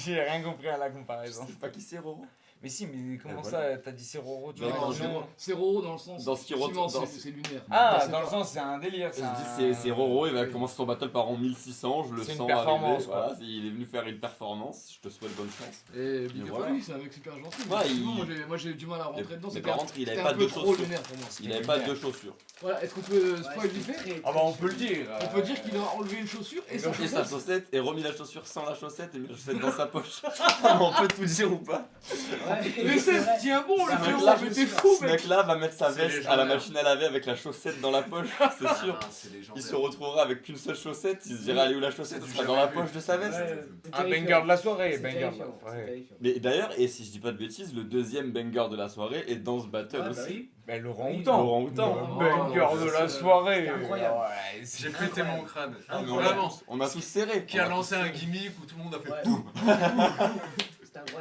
J'ai rien compris à la comparaison. C'est pas qui c'est Roro? Mais si, mais comment voilà. ça? T'as dit c'est Roro? Tu Non, vois, non, non. C'est Roro dans le sens. Dans ce qui effectivement, dans- c'est lunaire. Ah, C'est dans le pas- sens, c'est un délire. Je dis c'est Roro, il va commencer son battle par an 1600, je le C'est une sens performance, arriver. quoi. Voilà, il est venu faire une performance, je te souhaite bonne chance. Et big up voilà. à lui, c'est un mec super gentil. Ouais, Effectivement, il- moi j'ai eu du mal à rentrer dedans. Mais par contre, il avait c'était pas un peu de trop chaussures. lunaire pour moi. Il avait pas de chaussures. Voilà, est-ce qu'on peut spoil vite fait? Ah bah on peut le dire. On peut dire qu'il a enlevé une chaussure et sa Et sa chaussette. chaussette, et remis la chaussure sans la chaussette, et mis la chaussette dans sa poche. On peut tout dire ou pas? Mais c'est tient bon le frérot, mec-là, mais t'es fou ce mec. mec-là va mettre sa C'est veste à la légendaire. machine à laver avec la chaussette dans la poche, c'est sûr. Ah, c'est légendaire. Il se retrouvera avec qu'une seule chaussette, il se dira allez où la chaussette, ce sera dans la poche de sa veste. Un banger de la soirée, banger. Ouais. Mais d'ailleurs, et si je dis pas de bêtises, le deuxième banger de la soirée est dans ce battle aussi. Bah Laurent Houtan. Laurent Houtan. Banger de la soirée. incroyable. Ouais, J'ai pété mon crâne. Ah, mais Vraiment. on a tous serré. Qui a lancé un gimmick où tout le monde a fait Ouais. boum. C'est incroyable.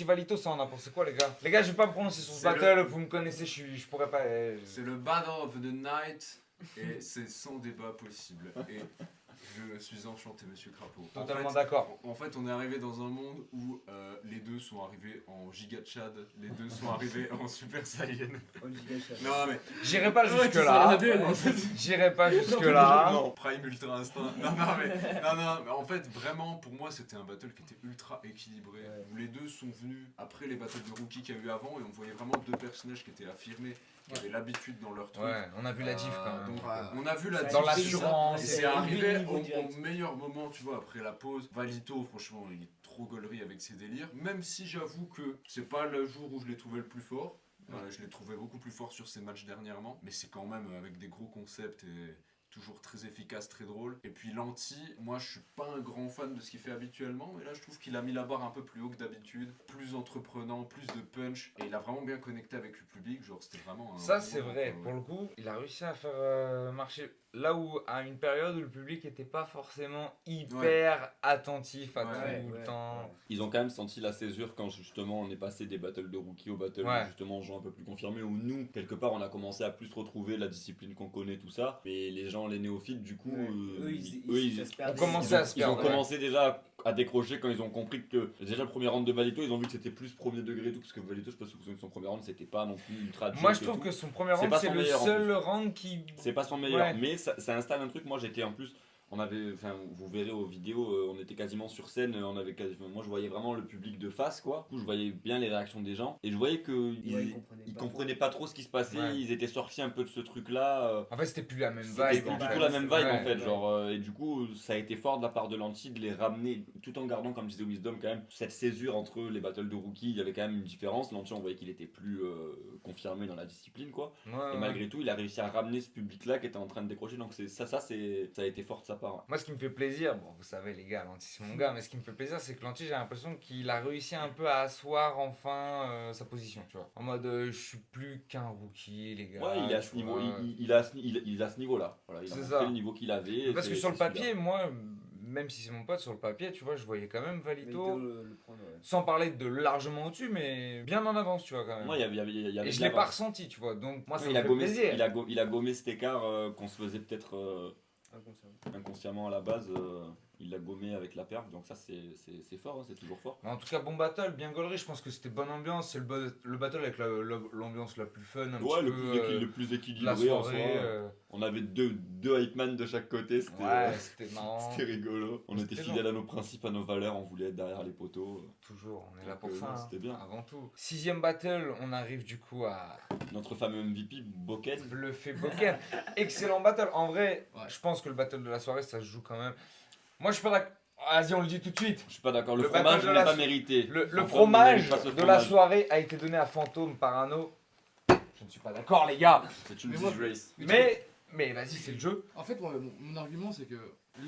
Martivalito, ça en a pensé quoi, les gars? Les gars, je vais pas me prononcer sur ce battle, vous me connaissez, je pourrais pas. C'est le Battle of the Night et c'est sans débat possible. Et Je suis enchanté, monsieur Crapaud. Totalement d'accord. En fait, on est arrivé dans un monde où les deux sont arrivés en Giga Chad, les deux sont arrivés en Super Saiyan. Non, mais. J'irai pas jusque-là. J'irai pas jusque-là. Non, Prime Ultra Instinct. Non, mais en fait, vraiment, pour moi, c'était un battle qui était ultra équilibré. Où les deux sont venus après les battles de rookie qu'il y a eu avant et on voyait vraiment deux personnages qui étaient affirmés, qui avaient l'habitude dans leur truc. Ouais, on a vu la diff quand même. Donc, on a vu la diff. Dans l'assurance. Et c'est arrivé au meilleur moment, tu vois, après la pause. Valito, franchement, il est trop gaulerie avec ses délires. Même si j'avoue que c'est pas le jour où je l'ai trouvé le plus fort. Je l'ai trouvé beaucoup plus fort sur ses matchs dernièrement. Mais c'est quand même avec des gros concepts et toujours très efficace, très drôle. Et puis Lanty, moi je suis pas un grand fan de ce qu'il fait habituellement, mais là je trouve qu'il a mis la barre un peu plus haut que d'habitude, plus entreprenant, plus de punch, et il a vraiment bien connecté avec le public, genre c'était vraiment un... Ça c'est vrai, pour le coup, il a réussi à faire marcher là où à une période où le public était pas forcément hyper attentif à tout le temps. Ils ont quand même senti la césure quand justement on est passé des battles de rookie aux battles justement aux gens un peu plus confirmés, où nous, quelque part, on a commencé à plus retrouver la discipline qu'on connaît, tout ça, mais les gens, les néophytes, du coup, ils ont commencé déjà à décrocher quand ils ont compris que déjà le premier round de Valito, ils ont vu que c'était plus premier degré et tout, parce que Valito, je sais pas si vous vous souvenez de son premier round, c'était pas non plus ultra. Moi je trouve que son premier round c'est le seul round qui... C'est pas son meilleur, mais ça installe un truc. Moi j'étais en plus, vous verrez aux vidéos, on était quasiment sur scène, moi je voyais vraiment le public de face quoi. Du coup je voyais bien les réactions des gens et je voyais que ils comprenaient pas trop ce qui se passait, ils étaient sortis un peu de ce truc là. En fait c'était plus la même vibe. C'était plus du tout la même vibe en fait, genre et du coup ça a été fort de la part de Lanty de les ramener tout en gardant, comme disait Wisdom, quand même cette césure entre les battles de rookie. Il y avait quand même une différence. Lanty, on voyait qu'il était plus confirmé dans la discipline quoi. Et malgré tout il a réussi à ramener ce public là qui était en train de décrocher, donc ça a été fort de sa part. Moi ce qui me fait plaisir, bon vous savez les gars, Lanty c'est mon gars, mais ce qui me fait plaisir c'est que Lanty, j'ai l'impression qu'il a réussi un peu à asseoir enfin sa position, tu vois. En mode je suis plus qu'un rookie les gars. Ouais, il est à ce niveau, il a ce niveau là. Voilà, il a montré le niveau qu'il avait. Parce que sur le papier, moi, même si c'est mon pote, sur le papier, tu vois, je voyais quand même Valito, sans parler de largement au-dessus, mais bien en avance, tu vois, quand même. Ouais, il y avait et je l'ai pas ressenti, tu vois, donc moi ça me fait plaisir. Il a gommé cet écart qu'on se faisait peut-être inconsciemment à la base. Il l'a gommé avec la perf, donc ça c'est fort, hein, c'est toujours fort. En tout cas, bon battle, bien gaulerie, je pense que c'était bonne ambiance, c'est le battle avec l'ambiance la plus fun, un petit peu, le plus équilibré en soi. On avait deux hype man de chaque côté, c'était marrant. C'était rigolo. On était fidèles à nos principes, à nos valeurs, on voulait être derrière les poteaux. Toujours, on est là pour ça, c'était bien. Avant tout. 6ème battle, on arrive du coup à... notre fameux MVP, Boken. Bluffé Boken. Excellent battle, en vrai, je pense que le battle de la soirée, ça se joue quand même. Moi je suis pas d'accord. Vas-y, on le dit tout de suite. Je suis pas d'accord. Le fromage n'est pas mérité. Le fromage de la soirée a été donné à Fantôme par Arnaud. Je ne suis pas d'accord, les gars. C'est une disgrace. Mais vas-y, c'est le jeu. En fait, moi, mon argument, c'est que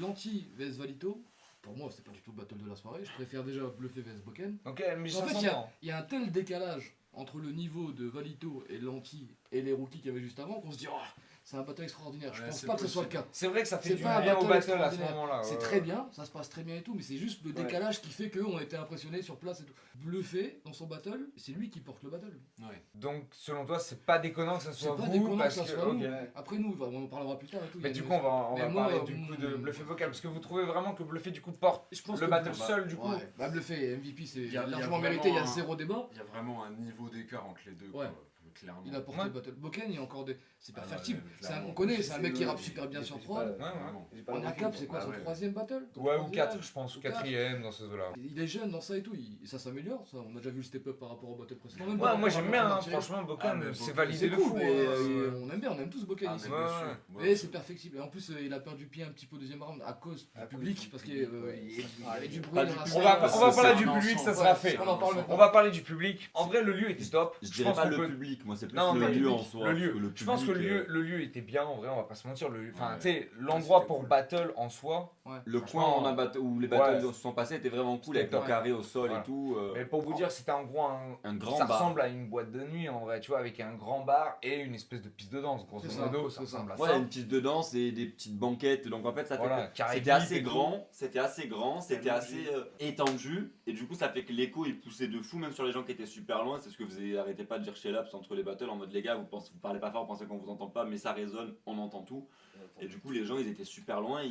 Lanty vs Valito, pour moi, c'est pas du tout le battle de la soirée. Je préfère déjà Bluffé vs Boken. Ok, mais en fait, il y a un tel décalage entre le niveau de Valito et Lanty et les rookies qu'il y avait juste avant qu'on se dit, oh, c'est un battle extraordinaire. Je pense pas que ce soit le cas. C'est vrai que ça fait du bien au battle à ce moment-là. C'est très bien, ça se passe très bien et tout, mais c'est juste le décalage qui fait qu'on était impressionnés sur place et tout. Bluffé dans son battle, c'est lui qui porte le battle. Donc selon toi, c'est pas déconnant que ça soit vous, parce que ça soit nous. Après nous, on en parlera plus tard et tout. Mais du coup, on va parler du coup de Bluffé Vocal, parce que vous trouvez vraiment que Bluffé du coup porte le battle seul du coup. Bah Bluffé MVP, c'est largement mérité, il y a zéro débat. Il y a vraiment un niveau d'écart entre les deux. Clairement. Il a porté le battle. Boken, il y a encore des. C'est perfectible. On connaît, c'est un mec qui rappe super bien sur prod. En ACAP, c'est quoi son 3ème battle? Ouais, ou 4, je pense, 4ème dans ce zoo-là. Il est jeune dans ça et tout, ça s'améliore. On a déjà vu le step-up par rapport au battle précédent. Ouais, moi j'aime bien, franchement, Boken, c'est validé de fou. On aime bien, on aime tous Boken ici. Mais c'est perfectible. Et en plus, il a perdu pied un petit peu au 2ème round à cause du public, parce qu'il y avait du bruit. On va parler du public, ça sera fait. On va parler du public. En vrai, le lieu était top. Je dirais pas le public. Moi, c'est plus le lieu en soi. Je pense que le lieu était bien, en vrai, on va pas se mentir. Enfin, tu sais, l'endroit pour battle en soi. Le coin où les battles se sont passés était vraiment cool, avec le carré au sol et tout. Mais pour vous dire, c'était en gros un grand ça bar. ressemble à une boîte de nuit, en vrai, tu vois, avec un grand bar et une espèce de piste de danse, grosso modo. Ça ressemble à ça. Ouais, une piste de danse et des petites banquettes. Donc en fait, ça fait c'était assez grand, c'était assez étendu. Et du coup, ça fait que l'écho il poussait de fou, même sur les gens qui étaient super loin. C'est ce que vous arrêtez pas de dire chez Laps entre les battles, en mode les gars, vous parlez pas fort, vous pensez qu'on vous entend pas, mais ça résonne, on entend tout. Et du coup, les gens ils étaient super loin,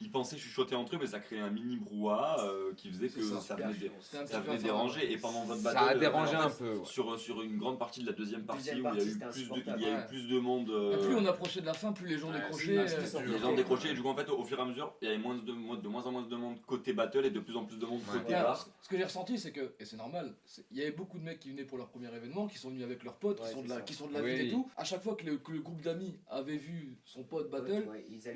ils pensaient chuchoter entre eux, mais ça créait un mini brouhaha qui faisait que ça venait déranger. Et pendant votre battle, Ça a dérangé en un fait, peu. Ouais. Sur une grande partie de la deuxième partie où il y a partie, eu c'était insupportable. plus de monde. Et plus on approchait de la fin, plus les gens décrochaient. Les gens décrochaient, et du coup, en fait, au fur et à mesure, il y avait de moins en moins de monde côté battle et de plus en plus de monde côté bar. Ce que j'ai ressenti, c'est que, et c'est normal, il y avait beaucoup de mecs qui venaient pour leur premier événement, qui sont venus avec leurs potes, qui sont de la ville et tout. À chaque fois que le groupe d'amis avait vu son pote battle,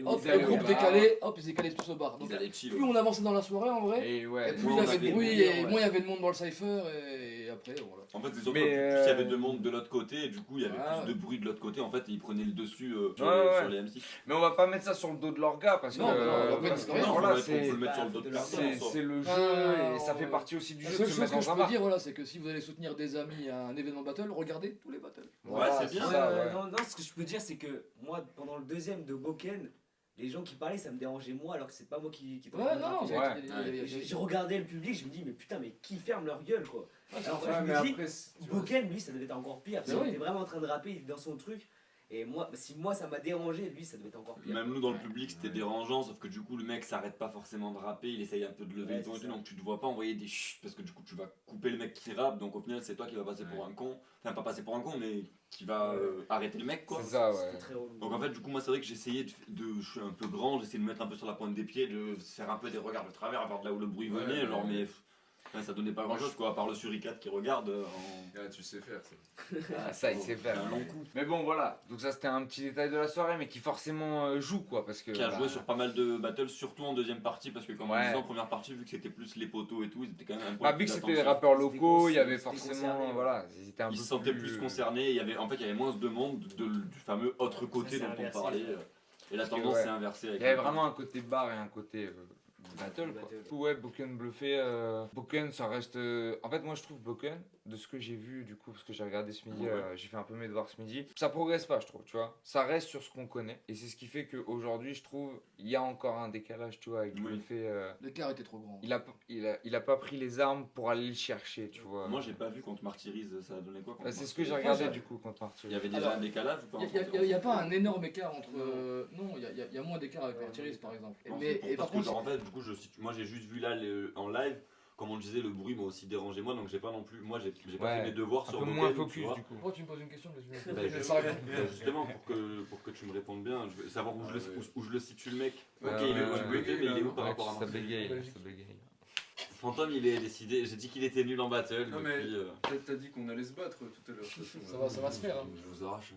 hop, le groupe décalé, hop, ils décalaient tous au bar. Donc plus on avançait dans la soirée en vrai, et plus il y avait de bruit, et moins il y avait de monde dans le cypher, et après voilà. En fait, disons que plus il y avait de monde de l'autre côté, et du coup il y avait plus de bruit de l'autre côté, en fait, ils prenaient le dessus sur les MC. Mais on va pas mettre ça sur le dos de leur gars parce que on peut le mettre sur le dos de personne. C'est le jeu et ça fait partie aussi du jeu. La seule chose que je peux dire, voilà, c'est que si vous allez soutenir des amis à un événement battle, regardez tous les battles. Ouais, c'est bien. Non, ce que je peux dire, c'est que moi, pendant le deuxième de Boken, les gens qui parlaient, ça me dérangeait moi, alors que c'est pas moi qui j'ai regardé le public, je me dis, mais putain, mais qui ferme leur gueule, quoi. Alors je me dis, Boken, lui, ça devait être encore pire, parce qu'il était vraiment en train de rapper dans son truc. Et moi, si moi ça m'a dérangé, lui ça devait être encore pire. Même nous dans le public c'était dérangeant, sauf que du coup le mec s'arrête pas forcément de rapper, il essaye un peu de lever le ton et tout, donc tu te vois pas envoyer des chut parce que du coup tu vas couper le mec qui rappe, donc au final c'est toi qui vas passer pour un con, enfin pas passer pour un con mais qui va arrêter le mec quoi. C'est ça ouais. Donc en fait du coup moi c'est vrai que j'essayais je suis un peu grand, j'essayais de me mettre un peu sur la pointe des pieds, de faire un peu des regards de travers à voir de là où le bruit venait, genre mais... ça donnait pas grand chose quoi, à part le suricate qui regarde. Tu sais faire ça il sait faire. Un long coup. Mais bon voilà, donc ça c'était un petit détail de la soirée mais qui forcément joue quoi parce que. Qui a joué sur pas mal de battles, surtout en deuxième partie parce que comme on disait en première partie, vu que c'était plus les potos et tout, ils étaient quand même un peu. Vu que c'était les rappeurs locaux, il y avait forcément voilà, ils étaient un peu. Ils se sentaient plus concernés, il y avait moins de monde du fameux autre côté dont on parlait. Et la tendance s'est inversée. Il y avait vraiment un côté bar et un côté. Battle quoi. Ouais, Boken bluffé. Boken ça reste. En fait, moi je trouve Boken, de ce que j'ai vu du coup, parce que j'ai regardé ce midi, j'ai fait un peu mes devoirs ce midi, ça progresse pas, je trouve, tu vois. Ça reste sur ce qu'on connaît. Et c'est ce qui fait qu'aujourd'hui, je trouve, il y a encore un décalage, tu vois, avec Bluffé. L'écart était trop grand. Il a pas pris les armes pour aller le chercher, tu vois. Moi j'ai pas vu contre Martyrise, ça a donné quoi contre c'est ce que j'ai regardé du coup contre Martyrise. Il y avait déjà un décalage ou pas? Il y a pas un énorme écart entre. Non, il y a moins d'écart avec Martyrise par exemple. Mais par contre, en fait, du coup, moi j'ai juste vu là en live, comme on le disait, le bruit m'a aussi dérangé moi, donc j'ai pas non plus, moi j'ai pas fait mes devoirs sur Boken. Moins focus du coup. Pourquoi tu me poses une question justement pour que tu me répondes bien, je veux savoir où je le situe le mec. Ok, il est bluffé, mais il est où par rapport à ça bégaye. Fantôme, il est décidé, j'ai dit qu'il était nul en battle. Non mais t'as dit qu'on allait se battre tout à Ça l'heure. va se faire. Je vous arrache.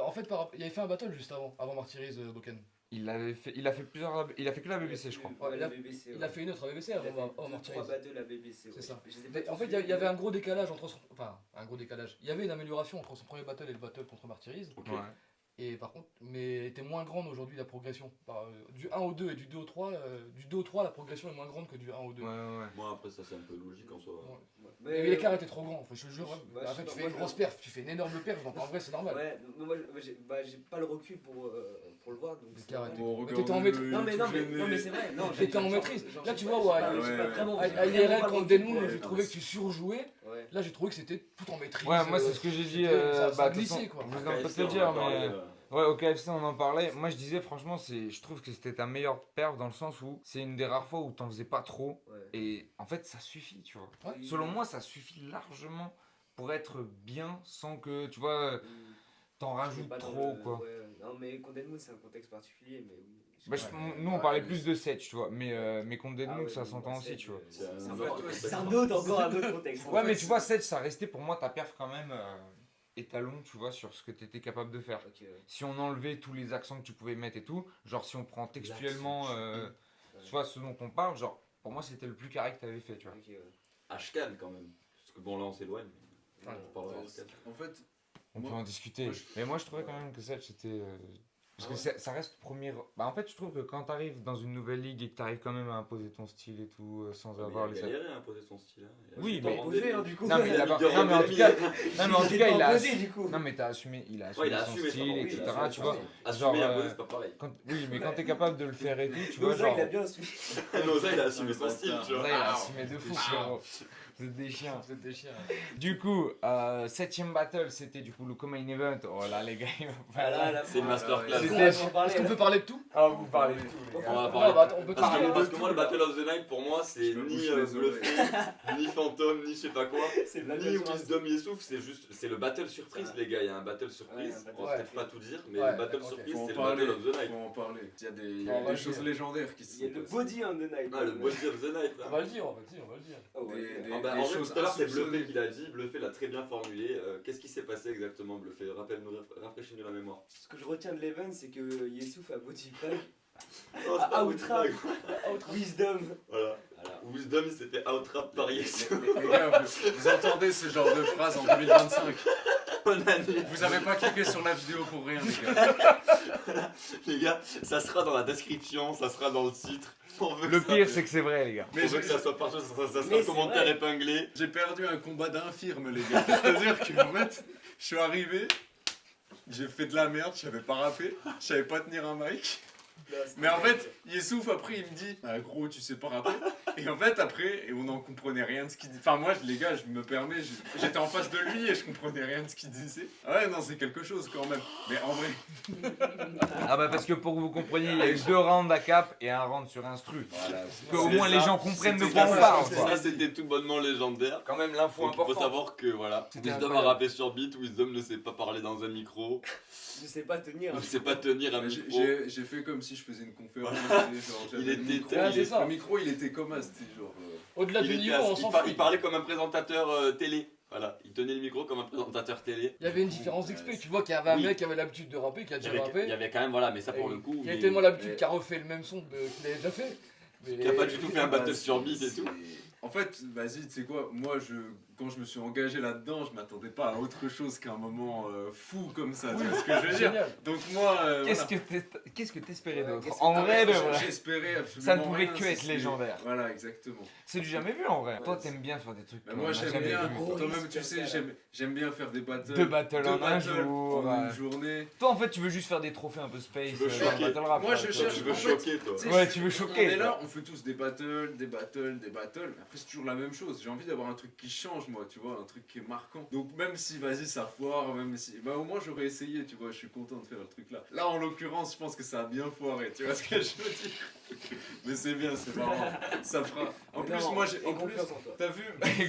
En fait, il avait fait un battle juste avant Martyrise Boken. Il a fait que la BBC je crois. Ouais, il a fait une autre à BBC avant Martyrise. 3 battles à BBC. C'est ça. En fait, il y avait un gros décalage entre il y avait une amélioration entre son premier battle et le battle contre Martyrise. Et par contre, mais était moins grande aujourd'hui la progression. Du 1 au 2 et du 2 au 3, du 2 au 3 la progression est moins grande que du 1 au 2. Moi après ça c'est un peu logique en soi. Mais l'écart était trop grand, je te jure. En fait tu fais une grosse perf, tu fais une énorme perf, donc en vrai c'est normal. Ouais, moi j'ai pas le recul pour le voir. Donc l'écart était... T'étais en maîtrise. Non mais c'est vrai. T'étais en maîtrise. Là tu vois, à l'IRL contre Denmou, j'ai trouvé que tu surjouais. Là j'ai trouvé que c'était tout en maîtrise. Ouais, moi c'est ce que j'ai dit. Ça glissait quoi. Je vais pas te le dire, mais. Ouais, au KFC on en parlait. Moi je disais franchement, je trouve que c'était ta meilleure perf dans le sens où c'est une des rares fois où t'en faisais pas trop. Et en fait ça suffit, tu vois. Selon moi ça suffit largement pour être bien sans que, tu vois, t'en rajoutes trop quoi. Non mais contre Deadmoon c'est un contexte particulier, mais oui. Nous on parlait plus de Sedge, tu vois, mais contre Deadmoon ça s'entend aussi, tu vois. C'est un autre contexte. Ouais, mais tu vois, Sedge ça restait pour moi ta perf quand même. Étalon, tu vois, sur ce que tu étais capable de faire. Si on enlevait tous les accents que tu pouvais mettre et tout, genre si on prend textuellement tu vois, ce dont on parle, genre pour moi c'était le plus carré que tu avais fait, tu vois. Ashkan quand même, parce que bon là on s'éloigne. En fait, on peut en discuter. Mais moi je trouvais quand même que ça c'était parce que ça reste premier. Bah en fait je trouve que quand t'arrives dans une nouvelle ligue et que t'arrives quand même à imposer ton style et tout sans avoir les. Il a galéré à imposer son style. Oui mais du coup. Non mais en tout cas il a assumé. Non mais t'as assumé, il a assumé son style etc. Tu vois. Assumer et imposer c'est pas pareil. Oui mais quand t'es capable de le faire et tout, tu vois genre. Il a bien assumé. Noza il a assumé son style, tu vois. Il a assumé de fou frérot. Vous êtes des chiens. Du coup, 7ème battle, c'était du coup le Common Event. Oh là les gars, c'est une masterclass. Est-ce qu'on peut parler de tout? Ah, vous parlez de tout, les gars. On va parler. Attends, on peut Parce parler que moi, le Battle of the Night, pour moi, c'est ni Bluffé, ni Fantôme, ni je sais pas quoi, ni Wisdom Yessouf, c'est le Battle surprise, les gars. Il y a un Battle surprise. On va peut-être pas tout dire, mais le Battle surprise, c'est le Battle of the Night. Faut en parler. Il y a des choses légendaires qui se sont Il y a le Body on the Night. Ah, le Body of the Night. On va le dire, on va le dire. En vrai, tout à l'heure, c'est Bluffé qui l'a dit. Bluffé l'a très bien formulé. Qu'est-ce qui s'est passé exactement, Bluffé? Rappelle-nous, rafraîchis-nous la mémoire. Ce que je retiens de l'event, c'est que Yessouf a body bag. Non, c'est pas Outrap. Wisdom. Voilà. Wisdom, il s'est fait outrap par Yessouf. Les gars, vous entendez ce genre de phrase en 2025? Bonne année. Vous avez pas cliqué sur la vidéo pour rien, les gars. Les gars, ça sera dans la description, ça sera dans le titre. Le pire, c'est que c'est vrai, les gars. Mais je veux que ça soit partout, ça sera un commentaire épinglé. J'ai perdu un combat d'infirme, les gars. C'est-à-dire qu'en fait, je suis arrivé, j'ai fait de la merde, je savais pas rapper, je savais pas tenir un mic. Mais en fait, Yessouf après il me dit ah, gros tu sais pas rapper. Et en fait après, et on n'en comprenait rien de ce qu'il dit. Enfin moi les gars je me permets, j'étais en face de lui et je comprenais rien de ce qu'il disait. Ah ouais non c'est quelque chose quand même. Mais en vrai. Ah bah parce que pour que vous compreniez, il y a eu 2 rounds à cap et un round sur instru. Voilà, qu'au moins les gens comprennent de quoi on parle. Ça c'était tout bonnement légendaire. Quand même l'info importante. Il faut savoir que voilà, Wisdom a rappé sur beat, Wisdom ne sait pas parler dans un micro. Je sais pas tenir. Je sais pas tenir un micro. J'ai fait comme si je faisais une conférence. Il était le micro il était comme ça, c'était genre. Au-delà du niveau, on s'en fout. Il parlait comme un présentateur télé. Voilà, il tenait le micro comme un présentateur télé. Il y avait une différence d'XP, tu vois qu'il y avait un mec qui avait l'habitude de rapper, qui a déjà rappé. Il y avait quand même, voilà, mais ça pour le coup. Il a tellement l'habitude qu'il a refait le même son qu'il avait déjà fait. Qui a pas du tout fait un battle sur beat et tout. En fait, vas-y, tu sais quoi, moi quand je me suis engagé là-dedans, je m'attendais pas à autre chose qu'un moment fou comme ça, tu vois ce que je veux dire. Donc moi... Qu'est-ce que t'espérais d'autre? En vrai, j'espérais absolument ça ne pouvait rien, que être légendaire. Voilà, exactement. C'est du jamais vu en vrai. Toi t'aimes bien faire des trucs moi j'aime bien, toi-même tu sais, j'aime bien faire des battles. 2 battles en un jour. En une journée. Toi en fait tu veux juste faire des trophées un peu space dans le battle rap. Moi je cherche, tu veux choquer toi. Ouais tu veux choquer. On est là, on fait tous des battles. Après c'est toujours la même chose. J'ai envie d'avoir un truc qui change moi, tu vois, un truc qui est marquant. Donc même si vas-y ça foire, même si bah au moins j'aurais essayé, tu vois, je suis content de faire le truc là. Là en l'occurrence je pense que ça a bien foiré, tu vois ce que je veux dire. Mais c'est bien, c'est marrant, ça fera. En plus moi j'ai, en plus t'as vu.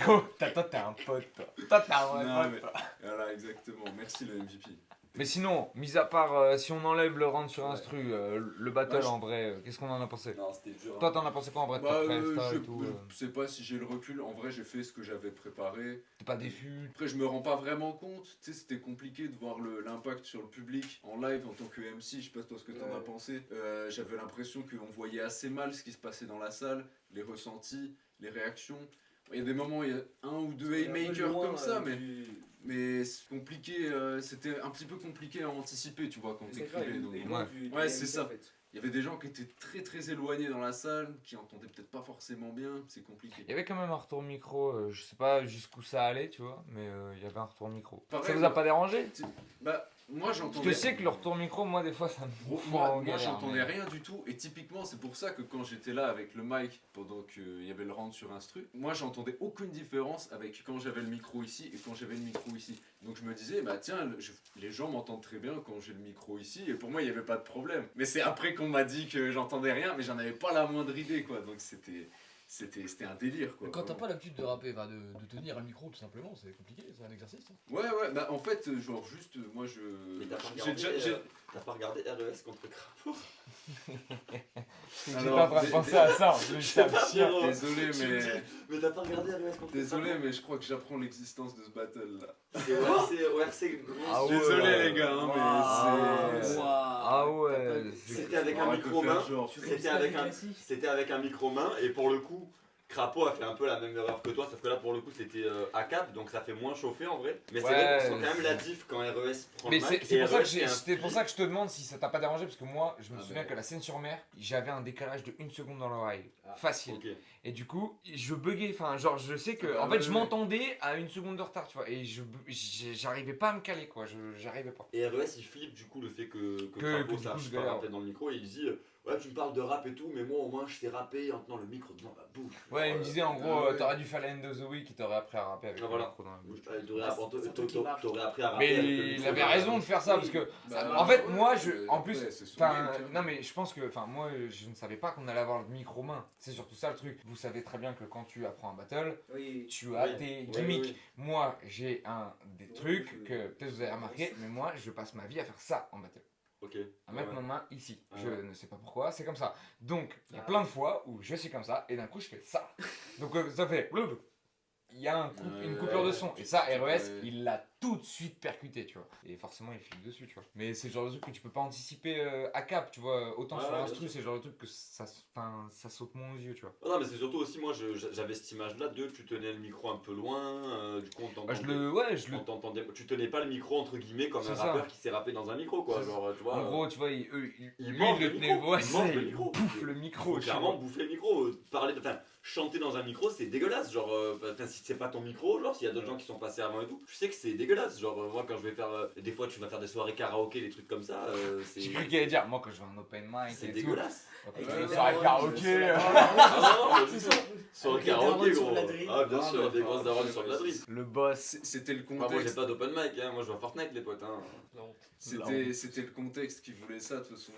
Toi t'es un pote toi. Toi t'es un vrai pote. Voilà exactement, merci le MVP. Mais sinon, mis à part si on enlève le round sur instru, le battle en vrai, qu'est-ce qu'on en a pensé? Non, c'était dur. Toi t'en as pensé quoi en vrai de ta presta et tout Je sais pas si j'ai le recul, en vrai j'ai fait ce que j'avais préparé. T'es pas déçu? Après je me rends pas vraiment compte, tu sais c'était compliqué de voir l'impact sur le public en live en tant que MC, je sais pas toi ce que t'en as pensé. J'avais l'impression qu'on voyait assez mal ce qui se passait dans la salle, les ressentis, les réactions. Il y a des moments, il y a 1 ou 2 haymakers comme ça, mais c'est compliqué, c'était un petit peu compliqué à anticiper, tu vois, quand t'écrivais. Ouais, c'est ça. Il y avait des gens qui étaient très très éloignés dans la salle, qui entendaient peut-être pas forcément bien, c'est compliqué. Il y avait quand même un retour micro, je sais pas jusqu'où ça allait, tu vois, mais il y avait un retour micro. Pareil, ça vous a pas dérangé? Bah, moi j'entendais. Parce que je sais que le retour micro, moi des fois ça me fout Moi j'entendais rien du tout, et typiquement c'est pour ça que quand j'étais là avec le mic, pendant qu'il y avait le round sur instru, moi j'entendais aucune différence avec quand j'avais le micro ici et quand j'avais le micro ici. Donc je me disais, bah tiens, les gens m'entendent très bien quand j'ai le micro ici, et pour moi il n'y avait pas de problème. Mais c'est après qu'on m'a dit que j'entendais rien, mais j'en avais pas la moindre idée quoi, donc c'était un délire quoi. Quand t'as pas l'habitude de rapper, de tenir un micro tout simplement, c'est compliqué, c'est un exercice. Ouais, bah en fait, genre juste, moi je. Mais t'as pas regardé RES contre Crapaud? J'étais en train de penser à ça, désolé mais. Mais t'as pas regardé RES contre Désolé mais je crois que j'apprends l'existence de ce battle là. C'est ORC. Désolé les gars, mais c'est. Ah ouais. C'était avec un micro main. C'était avec un micro main, et pour le coup. Crapaud a fait un peu la même erreur que toi, sauf que là pour le coup c'était à cap, donc ça fait moins chauffer en vrai. Mais c'est vrai qu'on sent quand même la diff quand RES prend le mic. C'est pour ça que je te demande si ça t'a pas dérangé, parce que moi je me souviens que la scène sur mer, j'avais un décalage de 1 seconde dans l'oreille. Facile. Okay. Et du coup, je buguais, enfin genre je sais que en fait je m'entendais à 1 seconde de retard, tu vois, et j'arrivais pas à me caler quoi, j'arrivais pas. Et RES il flippe du coup le fait que Crapaud sache pas rentrer dans le micro, et il dit ouais, tu me parles de rap et tout, mais moi au moins je sais rapper, en tenant le micro devant ma bouche. Ouais, il me disait en gros, t'aurais dû faire la End of the Week, il t'aurait appris à rapper avec le micro dans la bouche. T'aurais appris à rapper. Mais avec le il micro avait dans la raison de bouche. faire ça parce que en fait moi je en plus non mais je pense que moi je ne savais pas qu'on allait avoir le micro main. C'est surtout ça le truc. Vous savez très bien que quand tu apprends un battle, tu as tes gimmicks. Moi j'ai des trucs que peut-être vous avez remarqué, mais moi je passe ma vie à faire ça en battle. À mettre ma main ici. Je ne sais pas pourquoi, c'est comme ça. Donc, il y a plein de fois où je suis comme ça et d'un coup je fais ça. Donc ça fait... Il y a une coupure de son. Et ça, RES, il l'a tout de suite percuté, tu vois. Et forcément, il file dessus, tu vois. Mais c'est le genre de truc que tu peux pas anticiper à cap, tu vois. Autant sur l'instru, c'est le genre de truc que ça saute moins aux yeux, tu vois. Non, mais c'est surtout aussi, moi, j'avais cette image-là de tu tenais le micro un peu loin, du coup, on t'entendait. Tu tenais pas le micro, entre guillemets, comme un rappeur qui s'est rappé dans un micro, quoi. Genre, tu vois. En gros, tu vois, il mange le tenait, le micro. Bouffe le micro. Clairement, bouffer le micro. Chanter dans un micro, c'est dégueulasse. Genre, si c'est pas ton micro, genre, s'il y a d'autres gens qui sont passés avant et tout, tu sais que c'est dégueulasse. Genre, moi, quand je vais faire. Des fois, tu vas faire des soirées karaoké, des trucs comme ça. J'ai cru qu'il allait dire, moi, quand je vais un open mic. C'est dégueulasse. Soirée karaoké. Soirée karaoké, gros. Ah, bien sûr, des grosses darons sur de la drille. Le boss. C'était le contexte. Moi, j'ai pas d'open mic, moi, je joue à Fortnite, les potes. C'était le contexte qui voulait ça, de toute façon.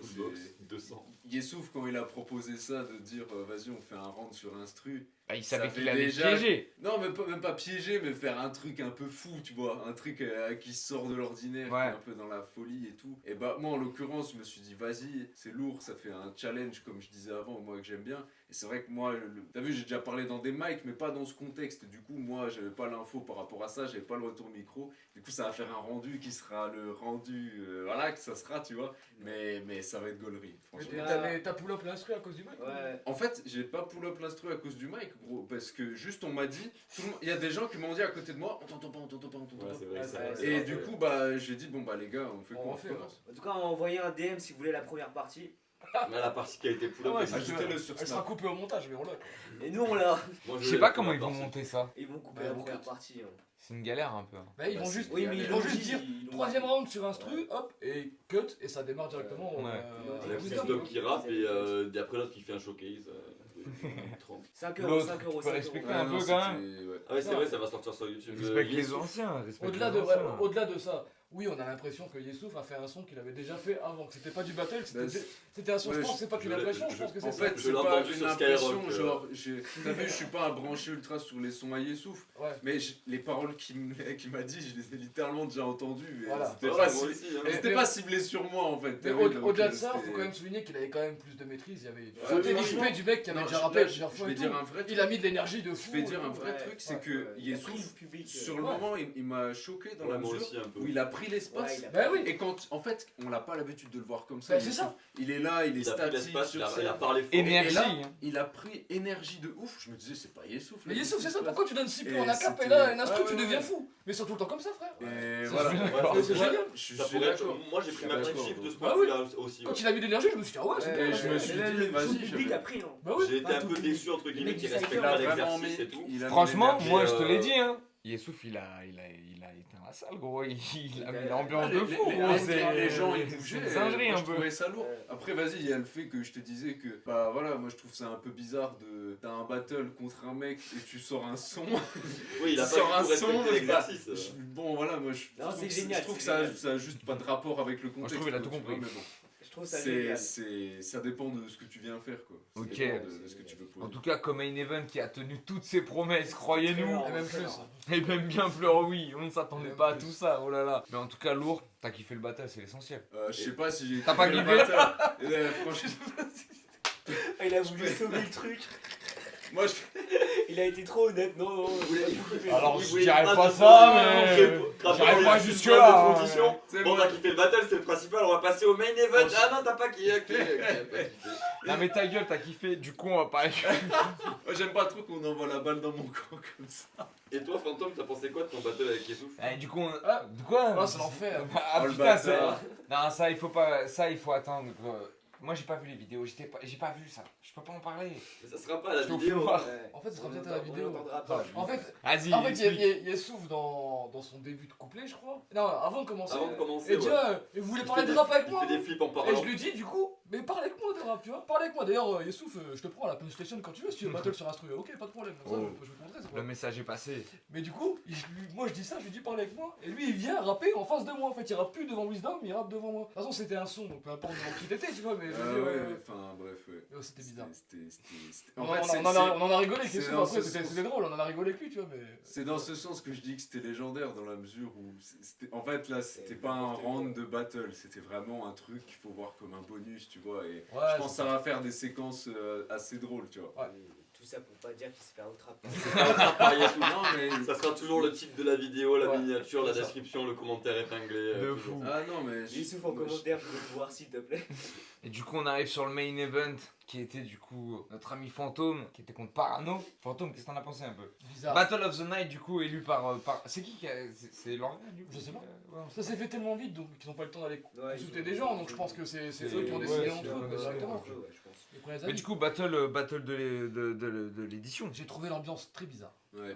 200. Yessouf, quand il a proposé ça, de dire vas-y, on fait un round sur instru. Il savait qu'il allait piéger. Non, même pas piéger, mais faire un truc un peu fou, tu vois. Un truc qui sort de l'ordinaire, qui est un peu dans la folie et tout. Et bah, moi, en l'occurrence, je me suis dit, vas-y, c'est lourd, ça fait un challenge, comme je disais avant, moi, que j'aime bien. Et c'est vrai que moi, t'as vu, j'ai déjà parlé dans des mics, mais pas dans ce contexte. Du coup, moi, j'avais pas l'info par rapport à ça, j'avais pas le retour micro. Du coup, ça va faire un rendu qui sera le rendu, voilà, que ça sera, tu vois. Mais ça va être gaulerie, franchement. T'as pull-up l'instru à cause du mic? En fait, j'ai pas pull-up l'instru à cause du mic, gros, parce que juste on m'a dit, il y a des gens qui m'ont dit à côté de moi, on t'entend pas. C'est vrai, et du coup, bah, j'ai dit, bon, bah, les gars, on fait quoi? En tout cas, envoyez un DM si vous voulez la première partie. Mais la partie qui a été pull-up, elle sera coupée au montage, mais on l'a. Et nous, on l'a. Je sais pas comment ils vont monter ça. Ils vont couper la première partie. C'est une galère un peu. Bah, ils vont juste dire troisième round sur instru, hop, et cut, et ça démarre directement. Il y a Wisdom qui rappe, et après l'autre qui fait un showcase. 5 euros, 5 euros. Tu peux respecter un peu quand même. Ah ouais, c'est vrai, ça va sortir sur YouTube. Respecte les anciens. Au-delà de ça, oui, on a l'impression que Yessouf a fait un son qu'il avait déjà fait avant, que c'était pas du battle, c'était un son, je pense, c'est pas qu'une impression, je pense que c'est ça. En fait, c'est pas une impression, genre, t'as vu, je suis pas un branché ultra sur les sons à Yessouf, mais les paroles qu'il m'a dit, je les ai littéralement déjà entendues. C'était pas ciblé sur moi, en fait. Au-delà de ça, faut quand même souligner qu'il avait quand même plus de maîtrise, il y avait l'XP du mec qui avait déjà rappelé plusieurs fois et tout. Il a mis de l'énergie de fou. Je vais dire un vrai truc, c'est que Yessouf, sur le moment, il m'a choqué dans la mesure où il a pris l'espace. Et quand, en fait, on n'a pas l'habitude de le voir comme ça. C'est ça. Il est là, il est statique sur scène. Il a parlé fort. Énergie. Et là, il a pris énergie de ouf. Je me disais, c'est pas Yessouf. Mais Yessouf, c'est ça. Pourquoi tu donnes si peu en acap et là, un instru, tu deviens fou. Mais surtout le temps comme ça, frère. Et voilà. C'est génial. Moi, j'ai pris ma petite chiffre de ce point de vue-là aussi. Quand il a mis de l'énergie, je me suis dit, ah ouais, c'est bien. Je me suis dit, vas-y. J'ai été un peu déçu, entre guillemets, qu'il respecte pas l'exercice et tout. Franchement, moi, je te l'ai dit, hein. Yessouf, il a éteint la salle, gros. Il a mis l'ambiance de fou. Les gens, ils bougeaient. C'est une singerie un Je peu. trouvais ça lourd. Après, vas-y, il y a le fait que je te disais que, bah voilà, moi je trouve ça un peu bizarre de. T'as un battle contre un mec et tu sors un son. Oui, il a pas du tout respecté l'exercice. Bon, voilà, moi je trouve que ça a juste pas de rapport avec le contexte. Je trouve qu'il a tout compris. Ça dépend de ce que tu viens faire, quoi. Ça ok. de ce que tu veux poser. En tout cas, comme Main Event qui a tenu toutes ses promesses, croyez-nous. Et même plus. Et même bien plus, oui, on ne s'attendait pas à tout ça, oh là là. Mais en tout cas, lourd, t'as kiffé le battle, c'est l'essentiel. Je sais pas si j'ai. T'as pas kiffé le battle. Franchement. Il a voulu sauver le truc. Moi, il a été trop honnête, non. Alors, je dirais pas ça, mais. J'arrive pas jusque-là. Bon, t'as kiffé le battle, c'est le principal, on va passer au main event. Ah non, t'as pas kiffé. Non, mais ta gueule, t'as kiffé, du coup, on va pas. Moi, j'aime pas trop qu'on envoie la balle dans mon camp comme ça. Et toi, Fantôme, t'as pensé quoi de ton battle avec Yessouf? Du coup, quoi? C'est l'enfer. Ah putain, c'est. Non, ça, il faut pas. Ça, il faut attendre. Moi j'ai pas vu les vidéos, j'ai pas vu ça. Je peux pas en parler. Mais ça sera pas la Je t'en vidéo. fous pas. En fait, ce sera peut-être à la vidéo. En En fait, Vas-y, il y a Souf dans son début de couplet, je crois. Non, avant de commencer. Et dit, ouais. vous voulez Il parler fait de des- rap avec il moi fait des vous flips en Et parlant. je lui dis, du coup, mais parle avec moi de rap, tu vois. Parle avec moi. D'ailleurs, Youssouf, je te prends à la PlayStation quand tu veux, si tu veux battle sur instru. Ok, pas de problème. Comme ça, je vais te montrer, c'est quoi. Le message est passé. Mais du coup, moi je dis ça, je lui dis parler avec moi. Et lui, il vient rapper en face de moi. En fait, il rappe plus devant Wisdom, il rappe devant moi. De toute façon, c'était un son, donc peu importe devant qui t'étais, tu vois. Mais je veux dire, enfin bref, ouais. C'était bizarre. En On fait, en a rigolé avec c'est Youssouf, dans après, ce c'était sens. drôle, on en a rigolé avec lui, tu vois. Mais C'est dans ce sens que je dis que c'était légendaire dans la mesure où en fait là c'était pas un round de battle, c'était vraiment un truc qu'il faut voir comme un bonus, tu vois, et je pense que ça va faire des séquences assez drôles, tu vois. Tout ça pour pas dire qu'il se fait outrap. Ça sera toujours le titre de la vidéo, la miniature, la description, le commentaire épinglé. De toujours. fou. Ah non mais Youssouf en commentaire, je veux te voir s'il te plaît. Et du coup on arrive sur le main event qui était du coup notre ami Fantôme qui était contre Parano. Fantôme, qu'est-ce que t'en as pensé un peu? Bizarre. Battle of the Night du coup élu par... C'est qui a... C'est Lorient du coup? Je sais pas. Ouais, Ça s'est fait tellement vite donc ils n'ont pas le temps d'aller consulter des gens, donc je pense que c'est eux qui ont décidé entre eux directement. Les premiers Mais avis. du coup battle de l'édition. J'ai trouvé l'ambiance très bizarre. Ouais,